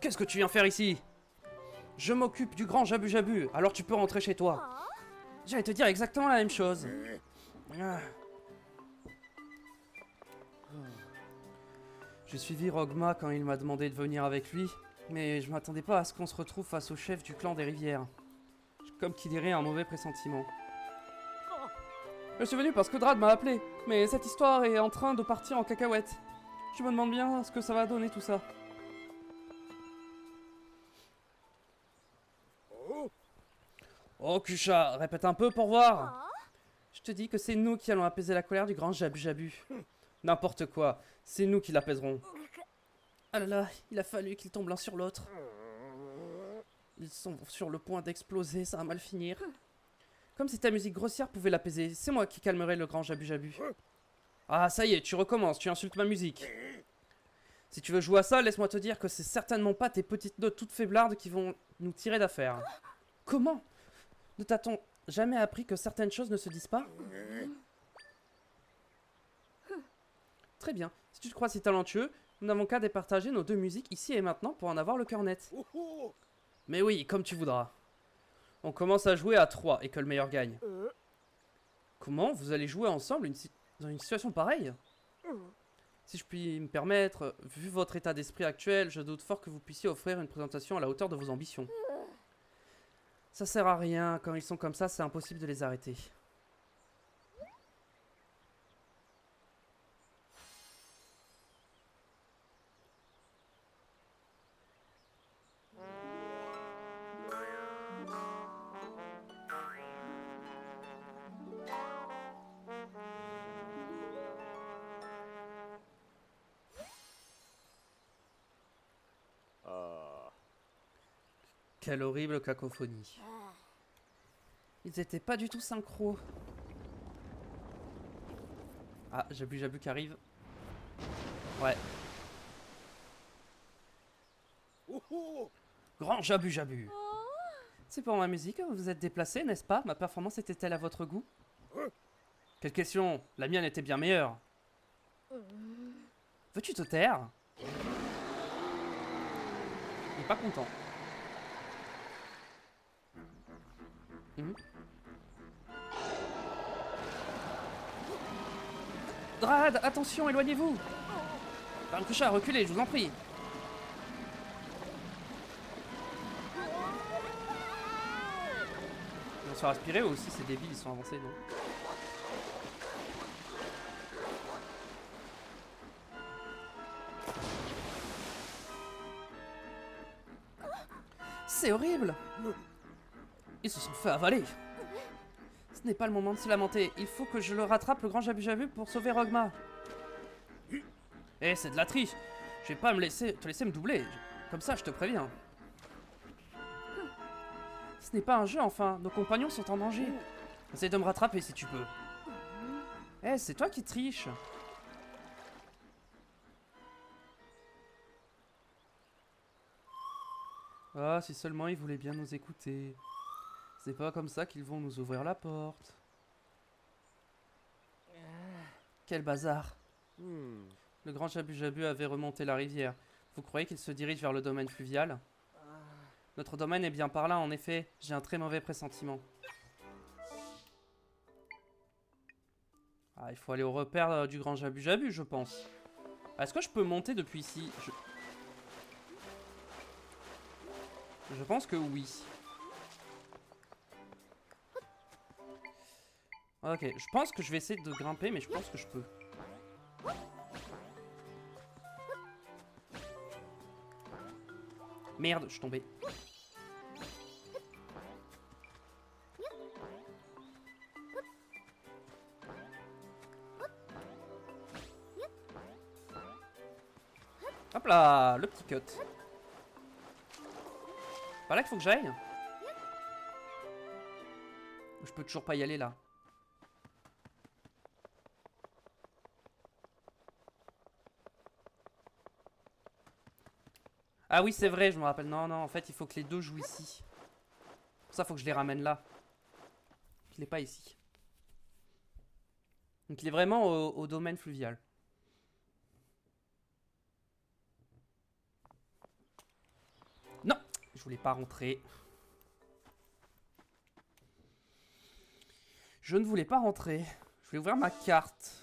Qu'est-ce que tu viens faire ici? Je m'occupe du grand Jabu Jabu, alors tu peux rentrer chez toi. J'allais te dire exactement la même chose. Ah. J'ai suivi Rogma quand il m'a demandé de venir avec lui, mais je m'attendais pas à ce qu'on se retrouve face au chef du clan des rivières. J'ai comme qui dirait un mauvais pressentiment. Je suis venu parce que Drad m'a appelé, mais cette histoire est en train de partir en cacahuète. Je me demande bien ce que ça va donner tout ça. Oh Kusha, répète un peu pour voir. Je te dis que c'est nous qui allons apaiser la colère du grand Jabu Jabu. N'importe quoi, c'est nous qui l'apaiserons. Ah là là, il a fallu qu'ils tombent l'un sur l'autre. Ils sont sur le point d'exploser, ça va mal finir. Comme si ta musique grossière pouvait l'apaiser, c'est moi qui calmerai le grand Jabu Jabu. Ah ça y est, tu recommences, tu insultes ma musique. Si tu veux jouer à ça, laisse-moi te dire que c'est certainement pas tes petites notes toutes faiblardes qui vont nous tirer d'affaire. Comment? Ne t'a-t-on jamais appris que certaines choses ne se disent pas? Très bien, si tu te crois si talentueux, nous n'avons qu'à départager nos deux musiques ici et maintenant pour en avoir le cœur net. Mais oui, comme tu voudras. On commence à jouer à 3 et que le meilleur gagne. Comment vous allez jouer ensemble dans une situation pareille? Si je puis me permettre, vu votre état d'esprit actuel, je doute fort que vous puissiez offrir une présentation à la hauteur de vos ambitions. Ça sert à rien, quand ils sont comme ça, c'est impossible de les arrêter. Quelle horrible cacophonie. Ils étaient pas du tout synchro. Ah, Jabu Jabu qui arrive. Ouais. Grand Jabu Jabu. C'est pour ma musique que vous vous êtes déplacé, n'est-ce pas? Ma performance était-elle à votre goût? Quelle question? La mienne était bien meilleure. Veux-tu te taire? Il est pas content. Drad, attention, éloignez-vous! Kusha, reculez, je vous en prie. Ils vont se faire aspirer ou aussi, c'est débile, ils sont avancés, non? C'est horrible! Ils se sont fait avaler! Ce n'est pas le moment de se lamenter. Il faut que je le rattrape, le grand Jabu Jabu, pour sauver Rogma. Eh, c'est de la triche. Je vais pas te laisser me doubler. Comme ça, je te préviens. Ce n'est pas un jeu, enfin. Nos compagnons sont en danger. Essaye de me rattraper si tu peux. Eh, c'est toi qui triches. Ah, si seulement ils voulaient bien nous écouter. C'est pas comme ça qu'ils vont nous ouvrir la porte. Quel bazar. Le grand Jabu Jabu avait remonté la rivière. Vous croyez qu'il se dirige vers le domaine fluvial? Notre domaine est bien par là, en effet. J'ai un très mauvais pressentiment. Ah, il faut aller au repère du grand Jabu Jabu, je pense. Est-ce que je peux monter depuis ici? Je pense que oui. Ok, je pense que je vais essayer de grimper, mais je pense que je peux. Merde, je suis tombé. Hop là, le petit cut. Par là qu'il faut que j'aille? Je peux toujours pas y aller là. Ah oui, c'est vrai, je me rappelle. Non, non, en fait, il faut que les deux jouent ici. Pour ça, il faut que je les ramène là. Il n'est pas ici. Donc il est vraiment au domaine fluvial. Non, je voulais pas rentrer. Je ne voulais pas rentrer. Je voulais ouvrir ma carte.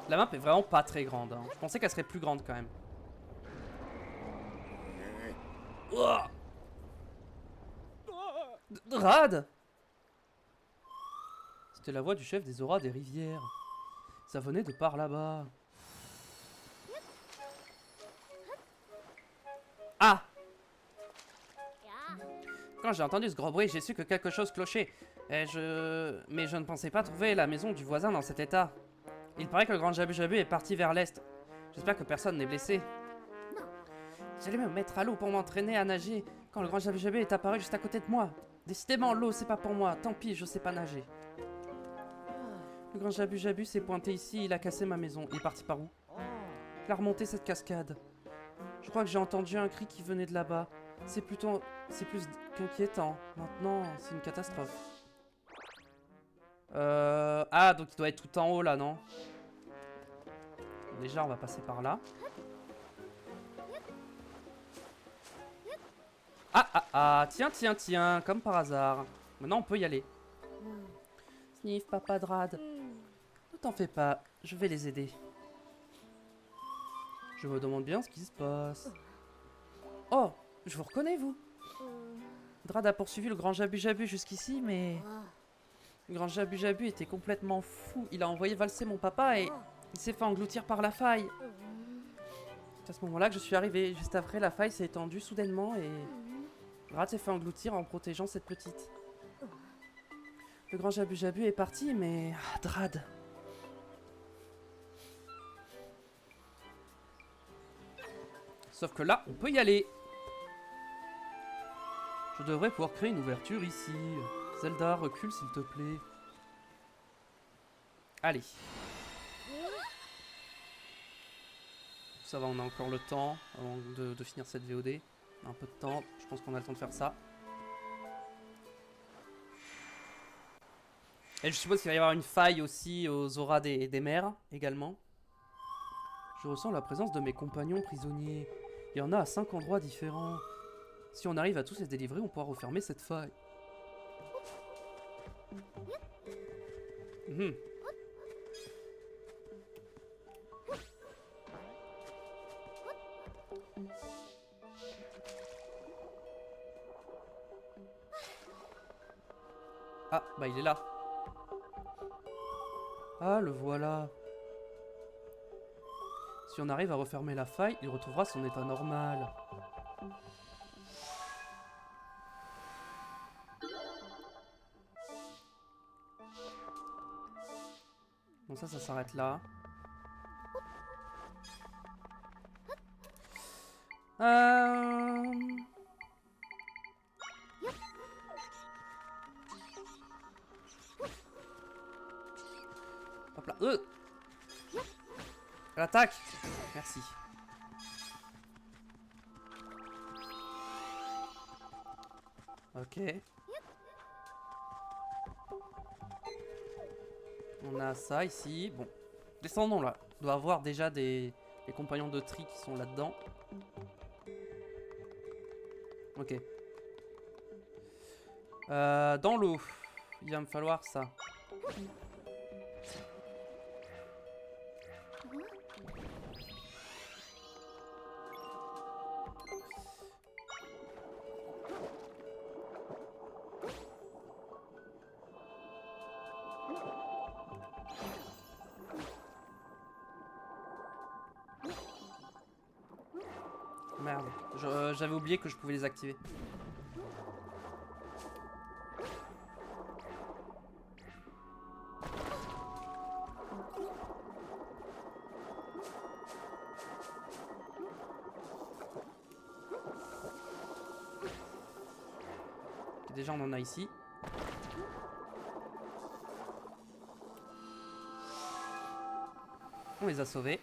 La map est vraiment pas très grande. Hein. Je pensais qu'elle serait plus grande quand même. Ouah. Drad! C'était la voix du chef des auras des rivières. Ça venait de par là-bas. Ah! Quand j'ai entendu ce gros bruit, j'ai su que quelque chose clochait. Mais je ne pensais pas trouver la maison du voisin dans cet état. Il paraît que le grand Jabu Jabu est parti vers l'est. J'espère que personne n'est blessé. J'allais me mettre à l'eau pour m'entraîner à nager quand le grand Jabu Jabu est apparu juste à côté de moi. Décidément, l'eau, c'est pas pour moi. Tant pis, je sais pas nager. Le grand Jabu Jabu s'est pointé ici, il a cassé ma maison. Il est parti par où? Il a remonté cette cascade. Je crois que j'ai entendu un cri qui venait de là-bas. C'est plus qu'inquiétant. Maintenant, c'est une catastrophe. Ah, donc il doit être tout en haut là, non? Déjà, on va passer par là. Ah, ah, ah, tiens, tiens, tiens, comme par hasard. Maintenant, on peut y aller. Sniff, papa Drad. Ne t'en fais pas, je vais les aider. Je me demande bien ce qui se passe. Oh, je vous reconnais, vous. Drad a poursuivi le grand Jabu Jabu jusqu'ici, mais... Le grand Jabu Jabu était complètement fou. Il a envoyé valser mon papa et il s'est fait engloutir par la faille. C'est à ce moment-là que je suis arrivé. Juste après, la faille s'est étendue soudainement et... Drad s'est fait engloutir en protégeant cette petite. Le grand Jabu Jabu est parti, mais... Ah, Drad. Sauf que là, on peut y aller. Je devrais pouvoir créer une ouverture ici. Zelda, recule s'il te plaît. Allez. Ça va, on a encore le temps avant de finir cette VOD. On a un peu de temps, je pense qu'on a le temps de faire ça. Et je suppose qu'il va y avoir une faille aussi aux auras des mers, également. Je ressens la présence de mes compagnons prisonniers. Il y en a à 5 endroits différents. Si on arrive à tous les délivrer, on pourra refermer cette faille. Ah, bah il est là. Ah, le voilà. Si on arrive à refermer la faille, il retrouvera son état normal. Bon, ça s'arrête là. Hop là. L'attaque. Merci. Ok. On a ça ici. Bon. Descendons là. On doit avoir déjà des compagnons de tri qui sont là-dedans. Ok. Dans l'eau. Il va me falloir ça. Merde. J'avais oublié que je pouvais les activer. Déjà on en a ici. On les a sauvés.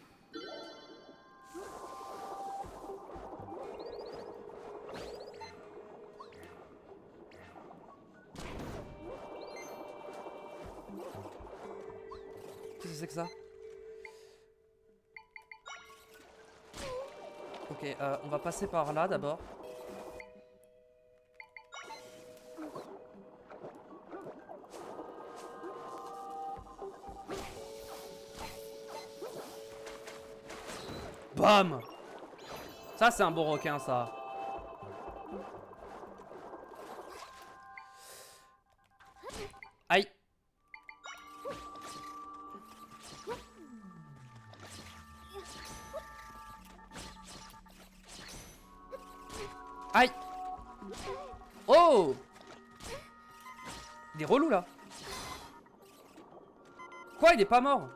Qu'est-ce que c'est que ça? Ok, on va passer par là d'abord. Bam! Ça, c'est un beau requin, ça. Aïe! Aïe! Oh! Il est relou, là. Quoi? Il est pas mort?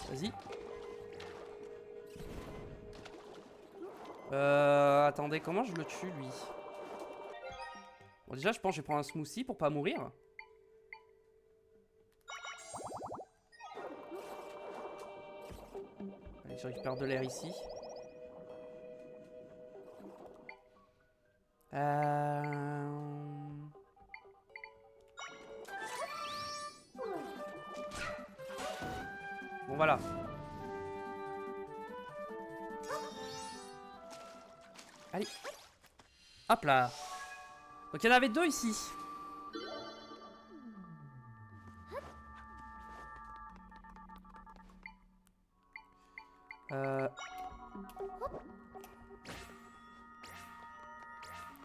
Vas-y. Attendez, comment je le tue, lui? Bon, déjà, je pense que je vais prendre un smoothie pour pas mourir. Allez, je récupère de l'air ici. Bon, voilà. Allez. Hop là. Donc, il y en avait deux ici.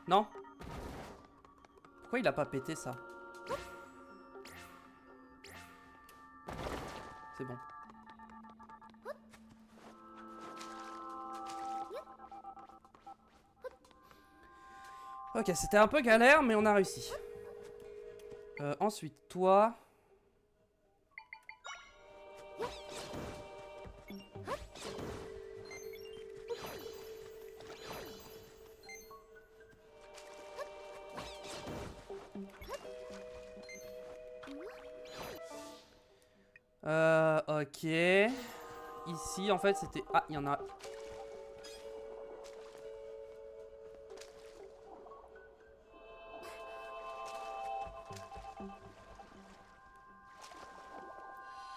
Non. Pourquoi il a pas pété ça? C'est bon. Ok, c'était un peu galère, mais on a réussi. Ensuite, toi... Ok. Ici, en fait, c'était... Ah, il y en a...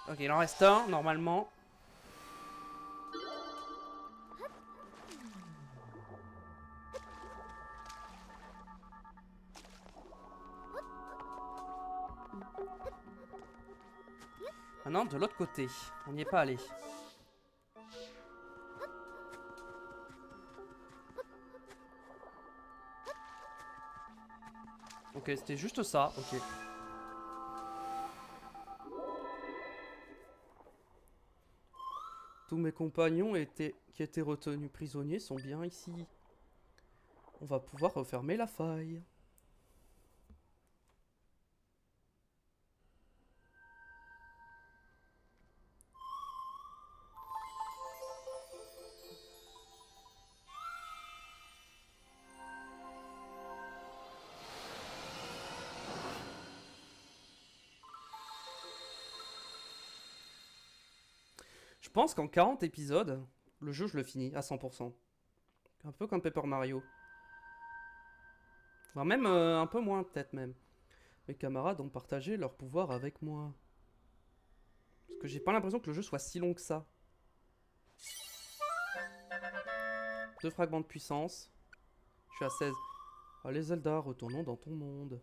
Ok, il en reste un, normalement. Maintenant, de l'autre côté. On n'y est pas allé. Ok, c'était juste ça. Ok. Tous mes compagnons qui étaient retenus prisonniers sont bien ici. On va pouvoir refermer la faille. pense qu'en 40 épisodes, le jeu, je le finis à 100%. Un peu comme Paper Mario. Enfin, même un peu moins, peut-être même. Mes camarades ont partagé leur pouvoir avec moi. Parce que j'ai pas l'impression que le jeu soit si long que ça. 2 fragments de puissance. Je suis à 16. Allez Zelda, retournons dans ton monde.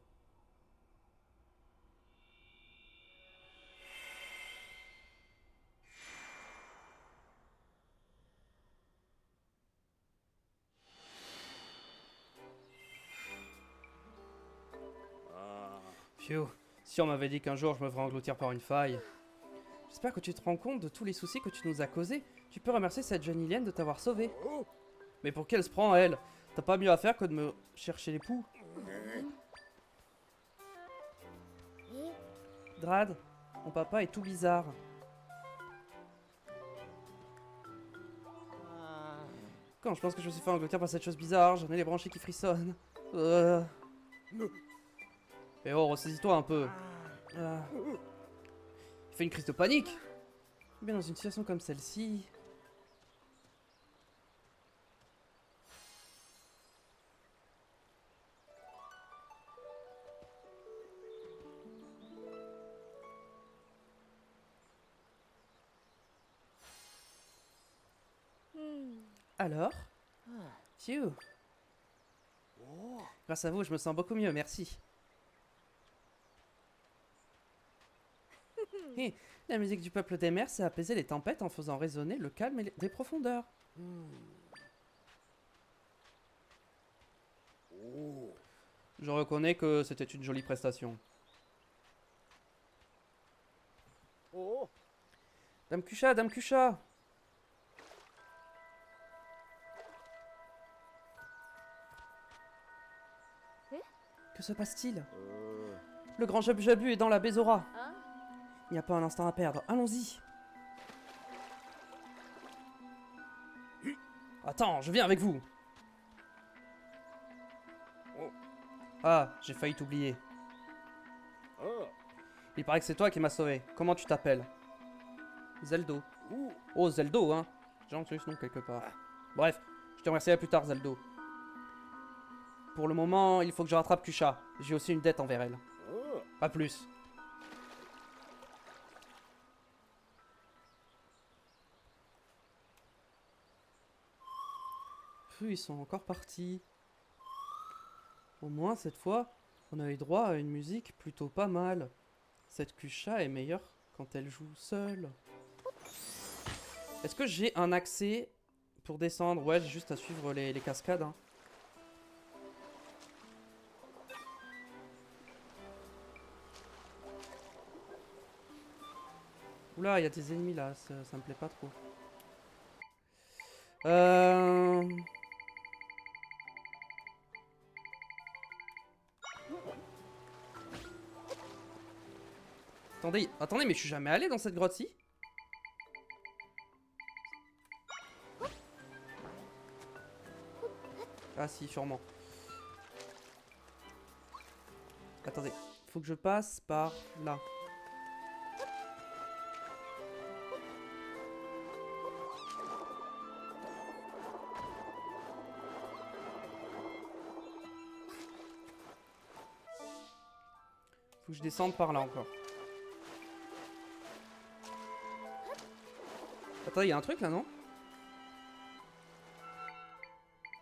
Phew, si on m'avait dit qu'un jour je me ferais engloutir par une faille. J'espère que tu te rends compte de tous les soucis que tu nous as causés. Tu peux remercier cette jeune Ilienne de t'avoir sauvé. Mais pour qu'elle se prend, elle? T'as pas mieux à faire que de me chercher l'époux? Drad, mon papa est tout bizarre. Quand je pense que je me suis fait engloutir par cette chose bizarre, j'en ai les branchies qui frissonnent. Mais oh, ressaisis-toi un peu. Il fait une crise de panique. Mais dans une situation comme celle-ci... Alors? Phew. Grâce à vous, je me sens beaucoup mieux, merci. Hé, la musique du peuple des mers s'est apaisé les tempêtes en faisant résonner le calme et des profondeurs. Je reconnais que c'était une jolie prestation. Dame Kusha, Dame Kusha! Que se passe-t-il? Le grand Jabu est dans la Bézora. Il n'y a pas un instant à perdre. Allons-y. Attends, je viens avec vous. Ah, j'ai failli t'oublier. Il paraît que c'est toi qui m'as sauvé. Comment tu t'appelles? Zeldo. Oh, Zeldo, hein. J'ai entendu ce nom quelque part. Bref, je te remercierai plus tard, Zeldo. Pour le moment, il faut que je rattrape Kusha. J'ai aussi une dette envers elle. Pas plus. Ils sont encore partis. Au moins, cette fois, on a eu droit à une musique plutôt pas mal. Cette Kusha est meilleure quand elle joue seule. Est-ce que j'ai un accès pour descendre? Ouais, j'ai juste à suivre les cascades. Hein. Oula, il y a des ennemis là, ça me plaît pas trop. Attendez, mais je suis jamais allé dans cette grotte-ci. Ah si, sûrement. Attendez, faut que je passe par là. Faut que je descende par là encore. Attendez, il y a un truc là, non?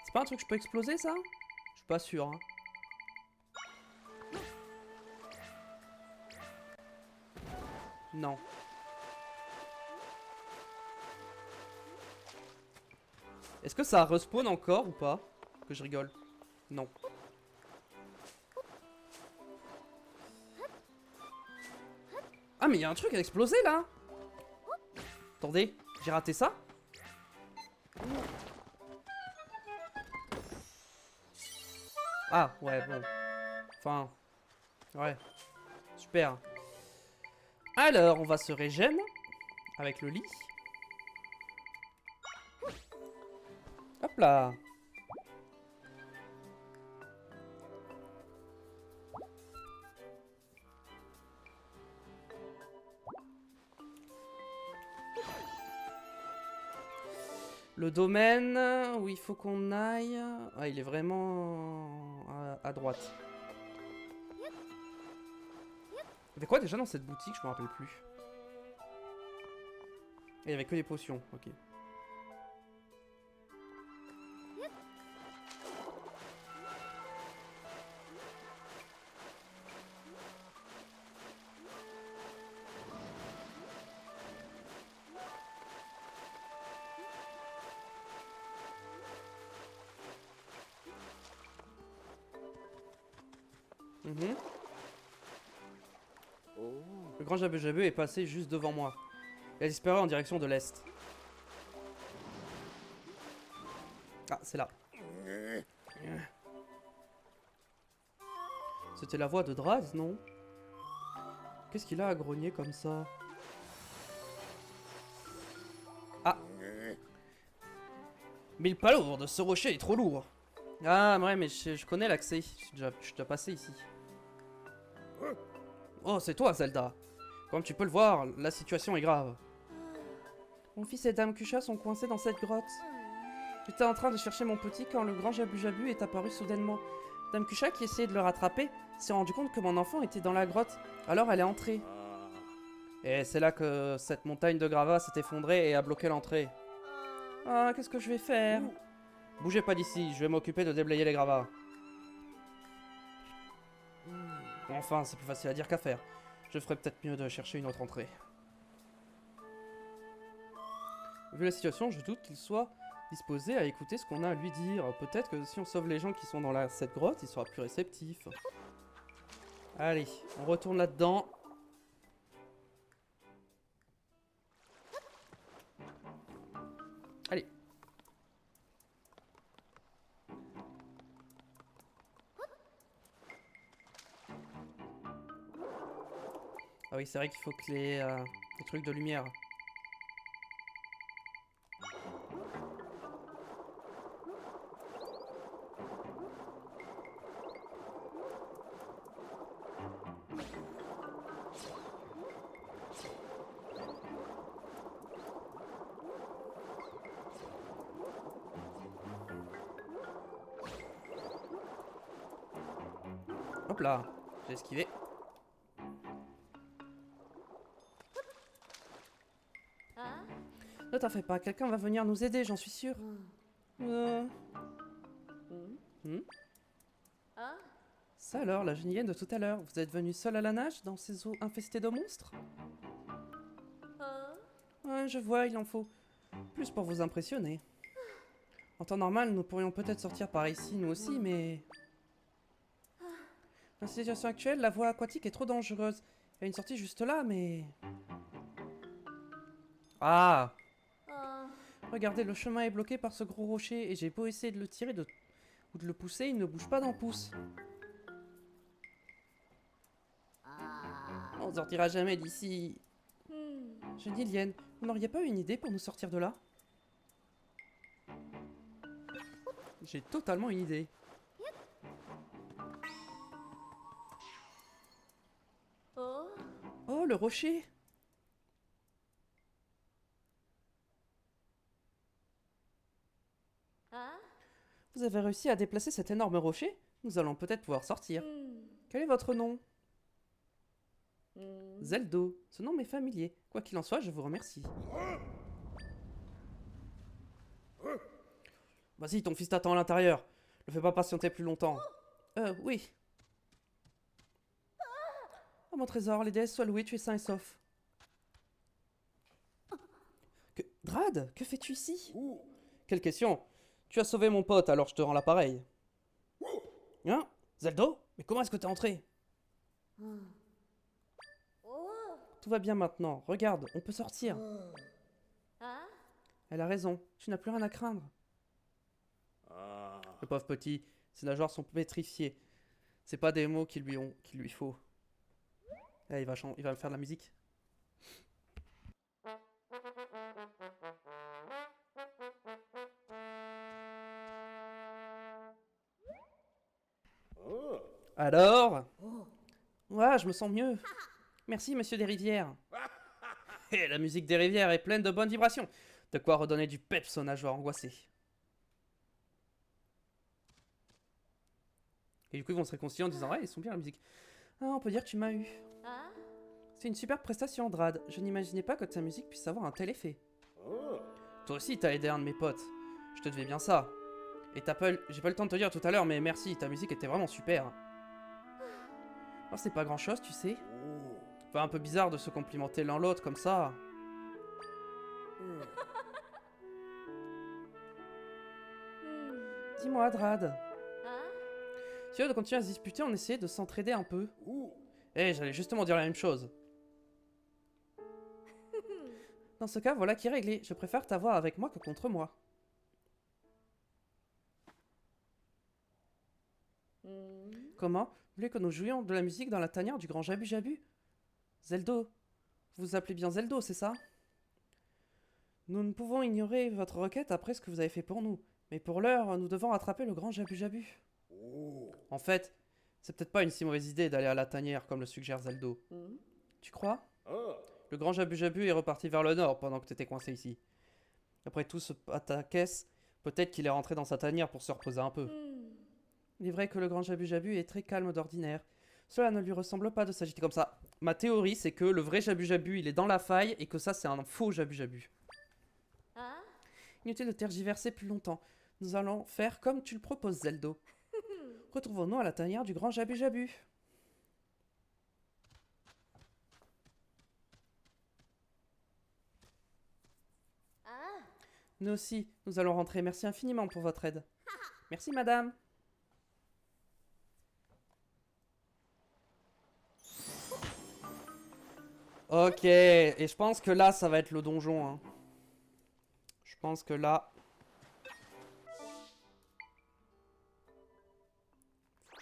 C'est pas un truc que je peux exploser, ça? Je suis pas sûr, hein. Non. Est-ce que ça respawn encore ou pas? Que je rigole. Non. Ah mais il y a un truc à exploser là. Attendez, j'ai raté ça? Ah ouais bon. Enfin. Ouais. Super. Alors on va se régène. Avec le lit. Hop là. Le domaine où il faut qu'on aille... Ah, il est vraiment à droite. Il y avait quoi déjà dans cette boutique? Je me rappelle plus. Il y avait que des potions, ok. Mhm. Le grand Jabu-Jabu est passé juste devant moi. Il a disparu en direction de l'est. Ah, c'est là. C'était la voix de Draz, non? Qu'est-ce qu'il a à grogner comme ça? Ah! Mais le palourde, ce rocher est trop lourd. Ah, ouais, mais je connais l'accès. Je suis déjà passé ici. Oh, c'est toi, Zelda. Comme tu peux le voir, la situation est grave. Mon fils et Dame Kusha sont coincés dans cette grotte. J'étais en train de chercher mon petit quand le grand Jabu-Jabu est apparu soudainement. Dame Kusha, qui essayait de le rattraper, s'est rendu compte que mon enfant était dans la grotte. Alors elle est entrée. Et c'est là que cette montagne de gravats s'est effondrée et a bloqué l'entrée. Ah, qu'est-ce que je vais faire? Bougez pas d'ici, je vais m'occuper de déblayer les gravats. Enfin, c'est plus facile à dire qu'à faire. Je ferais peut-être mieux de chercher une autre entrée. Vu la situation, je doute qu'il soit disposé à écouter ce qu'on a à lui dire. Peut-être que si on sauve les gens qui sont dans cette grotte, il sera plus réceptif. Allez, on retourne là-dedans. Allez. Ah oui, c'est vrai qu'il faut que les trucs de lumière. Hop là, j'ai esquivé. Ne t'en fais pas, quelqu'un va venir nous aider, j'en suis sûr. Ça alors, la génienne de tout à l'heure, vous êtes venu seul à la nage dans ces eaux infestées de monstres? Ouais, je vois, il en faut. Plus pour vous impressionner. En temps normal, nous pourrions peut-être sortir par ici, nous aussi, mais... Dans la situation actuelle, la voie aquatique est trop dangereuse. Il y a une sortie juste là, mais... Ah! Regardez, le chemin est bloqué par ce gros rocher, et j'ai beau essayer de le tirer ou de le pousser, il ne bouge pas d'un pouce. On sortira jamais d'ici. Génie Lien, vous n'auriez pas une idée pour nous sortir de là? J'ai totalement une idée. Oh, le rocher! Vous avez réussi à déplacer cet énorme rocher? Nous allons peut-être pouvoir sortir. Quel est votre nom? Zeldo. Ce nom m'est familier. Quoi qu'il en soit, je vous remercie. Vas-y, ton fils t'attend à l'intérieur. Ne fais pas patienter plus longtemps. Oui. Oh, mon trésor, les déesses soient louées, tu es sain et sauf. Drad, que fais-tu ici? Quelle question? Tu as sauvé mon pote, alors je te rends l'appareil. Hein? Zeldo? Mais comment est-ce que t'es entré? Tout va bien maintenant. Regarde, on peut sortir. Elle a raison. Tu n'as plus rien à craindre. Le pauvre petit, ses nageoires sont pétrifiées. C'est pas des mots qu'il lui faut. Là, il va me faire de la musique. Alors? Ouais, je me sens mieux. Merci, monsieur des rivières. Et la musique des rivières est pleine de bonnes vibrations. De quoi redonner du peps au nageoire angoissé. Et du coup, ils vont se réconcilier en disant « Ouais, ils sont bien la musique. » Ah, on peut dire que tu m'as eu. C'est une super prestation, Drad. Je n'imaginais pas que ta musique puisse avoir un tel effet. Toi aussi, t'as aidé un de mes potes. Je te devais bien ça. Et j'ai pas eu le temps de te dire tout à l'heure, mais merci, ta musique était vraiment super. Non, c'est pas grand chose, tu sais. Enfin, un peu bizarre de se complimenter l'un l'autre comme ça. Dis-moi, Drad. Si au lieu de continuer à se disputer, on essayait de s'entraider un peu. Eh, j'allais justement dire la même chose. Dans ce cas, voilà qui est réglé. Je préfère t'avoir avec moi que contre moi. Comment? Vous voulez que nous jouions de la musique dans la tanière du grand Jabu Jabu? Zeldo. Vous vous appelez bien Zeldo, c'est ça? Nous ne pouvons ignorer votre requête après ce que vous avez fait pour nous. Mais pour l'heure, nous devons rattraper le grand Jabu Jabu. En fait, c'est peut-être pas une si mauvaise idée d'aller à la tanière comme le suggère Zeldo. Tu crois? Le grand Jabu Jabu est reparti vers le nord pendant que t'étais coincé ici. Après tout ce pataquès, peut-être qu'il est rentré dans sa tanière pour se reposer un peu. Il est vrai que le grand Jabu Jabu est très calme d'ordinaire. Cela ne lui ressemble pas de s'agiter comme ça. Ma théorie, c'est que le vrai Jabu Jabu, il est dans la faille et que ça, c'est un faux Jabu Jabu. Inutile de tergiverser plus longtemps. Nous allons faire comme tu le proposes, Zeldo. Retrouvons-nous à la tanière du grand Jabu Jabu. Nous aussi, nous allons rentrer. Merci infiniment pour votre aide. Merci, madame. Ok, et je pense que là, ça va être le donjon. Hein. Je pense que là...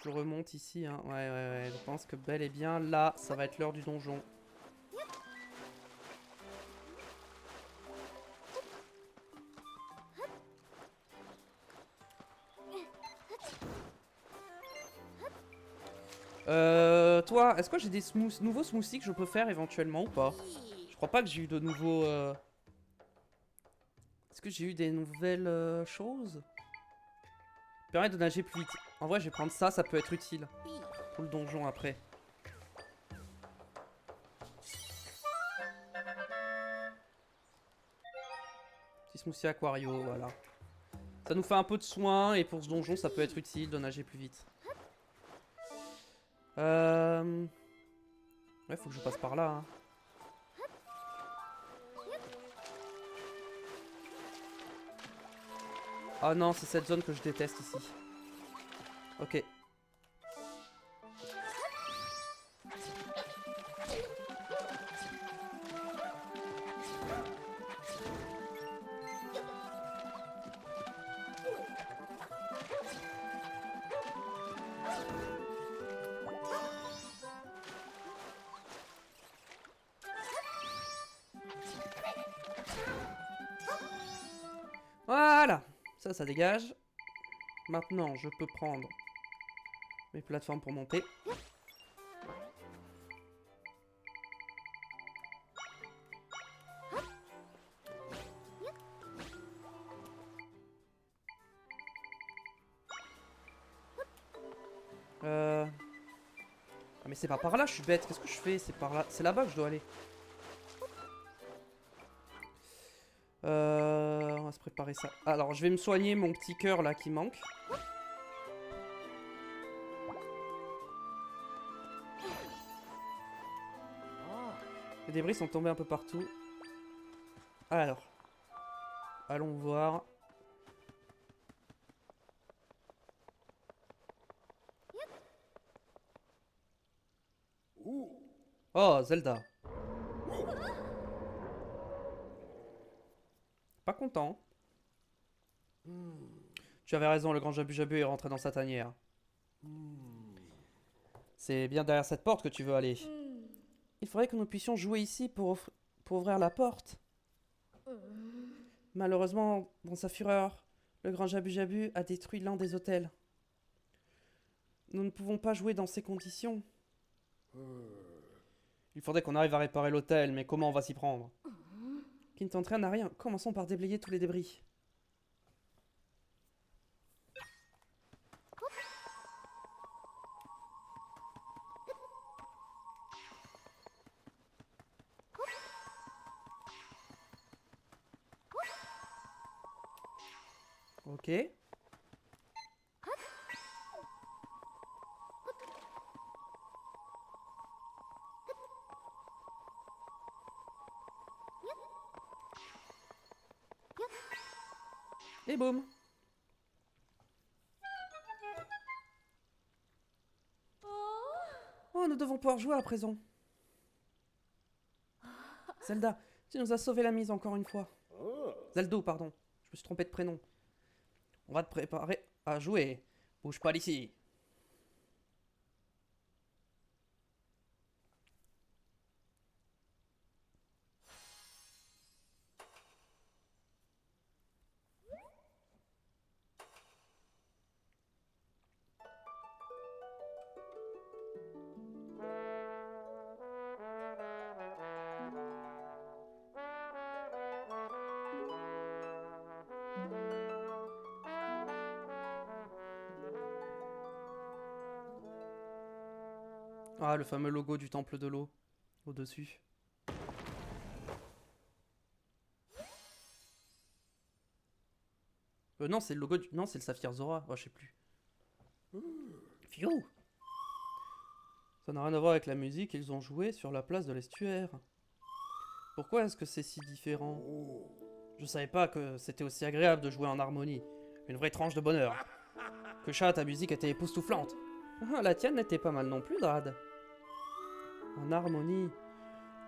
Je remonte ici. Hein. Ouais. Je pense que bel et bien, là, ça va être l'heure du donjon. Toi, est-ce que j'ai des nouveaux smoothies que je peux faire éventuellement ou pas? Je crois pas que j'ai eu de nouveaux... Est-ce que j'ai eu des nouvelles choses? Permet de nager plus vite. En vrai, je vais prendre ça, ça peut être utile. Pour le donjon après. Petit smoothie aquario, voilà. Ça nous fait un peu de soin et pour ce donjon, ça peut être utile de nager plus vite. Ouais, faut que je passe par là. Hein. Ah non, c'est cette zone que je déteste ici. Ok. Voilà. Ça dégage. Maintenant, je peux prendre mes plateformes pour monter. Ah mais c'est pas par là, je suis bête. Qu'est-ce que je fais? C'est par là. C'est là-bas que je dois aller. On va se préparer ça. Alors, je vais me soigner mon petit cœur là qui manque. Les débris sont tombés un peu partout. Alors, allons voir. Oh, Zelda. Pas content. Tu avais raison, le grand Jabu Jabu est rentré dans sa tanière. C'est bien derrière cette porte que tu veux aller. Il faudrait que nous puissions jouer ici pour ouvrir la porte. Malheureusement, dans sa fureur, le grand Jabu Jabu a détruit l'un des hôtels. Nous ne pouvons pas jouer dans ces conditions. Il faudrait qu'on arrive à réparer l'hôtel, mais comment on va s'y prendre? qui ne t'entraîne à rien. Commençons par déblayer tous les débris. Ok. Et boum. Oh, nous devons pouvoir jouer à présent. Zelda, tu nous as sauvé la mise encore une fois. Zeldo, pardon. Je me suis trompé de prénom. On va te préparer à jouer. Bouge pas d'ici. Ah, le fameux logo du temple de l'eau. Au-dessus. Non, c'est le logo du... Non, c'est le Saphir Zora. Oh, je sais plus. Phew. Ça n'a rien à voir avec la musique qu'ils ont joué sur la place de l'estuaire. Pourquoi est-ce que c'est si différent? Je savais pas que c'était aussi agréable de jouer en harmonie. Une vraie tranche de bonheur. Que chat, ta musique était époustouflante. Ah, la tienne n'était pas mal non plus, Drad. En harmonie.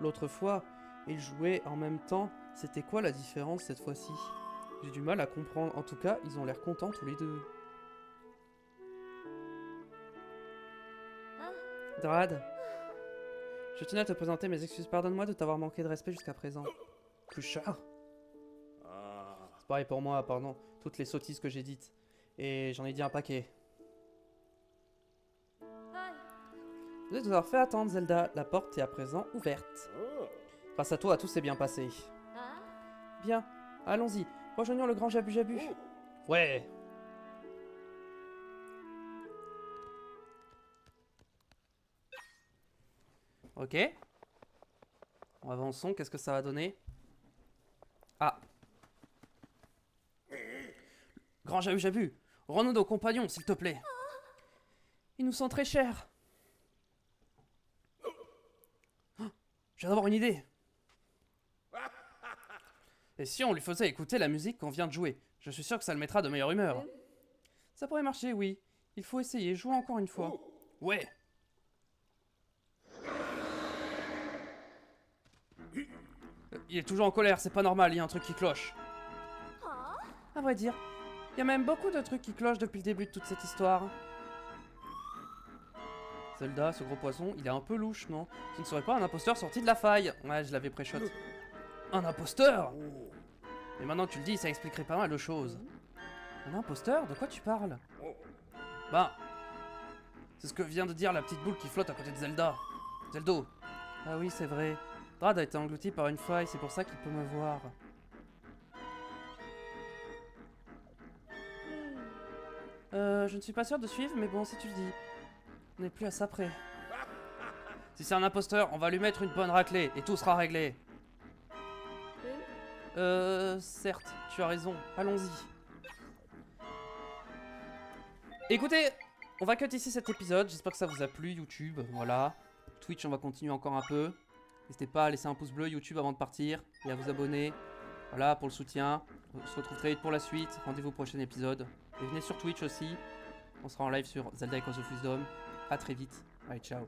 L'autre fois, ils jouaient en même temps. C'était quoi la différence cette fois-ci? J'ai du mal à comprendre. En tout cas, ils ont l'air contents tous les deux. Drad, je tenais à te présenter mes excuses. Pardonne-moi de t'avoir manqué de respect jusqu'à présent. Clochard. C'est pareil pour moi, pardon. Toutes les sottises que j'ai dites. Et j'en ai dit un paquet. Vous devez avoir fait attendre, Zelda. La porte est à présent ouverte. Grâce à toi, tout s'est bien passé. Bien, allons-y. Rejoignons le grand Jabu Jabu. Ouais. Ok. Avançons, qu'est-ce que ça va donner? Ah. Grand Jabu Jabu, rends-nous nos compagnons, s'il te plaît. Ils nous sont très chers. Oh, je viens d'avoir une idée. Et si on lui faisait écouter la musique qu'on vient de jouer? Je suis sûr que ça le mettra de meilleure humeur. Ça pourrait marcher, oui. Il faut essayer, jouer encore une fois. Ouais. Il est toujours en colère, c'est pas normal, il y a un truc qui cloche. À vrai dire, il y a même beaucoup de trucs qui clochent depuis le début de toute cette histoire. Zelda, ce gros poisson, il est un peu louche, non? Ce ne serait pas un imposteur sorti de la faille. Ouais, je l'avais pré-shot. Un imposteur? Mais maintenant que tu le dis, ça expliquerait pas mal de choses. Un imposteur? De quoi tu parles? Bah, c'est ce que vient de dire la petite boule qui flotte à côté de Zelda. Zeldo. Ah oui, c'est vrai. Drad a été englouti par une faille, c'est pour ça qu'il peut me voir. Je ne suis pas sûr de suivre, mais bon, si tu le dis. On n'est plus à ça près. Si c'est un imposteur, on va lui mettre une bonne raclée, et tout sera réglé. Certes, tu as raison. Allons-y. Écoutez, on va cut ici cet épisode. J'espère que ça vous a plu, YouTube. Voilà. Twitch, on va continuer encore un peu. N'hésitez pas à laisser un pouce bleu YouTube avant de partir et à vous abonner. Voilà, pour le soutien. On se retrouve très vite pour la suite. Rendez-vous au prochain épisode. Et venez sur Twitch aussi. On sera en live sur Zelda Echoes of Wisdom. A très vite. Allez, ciao.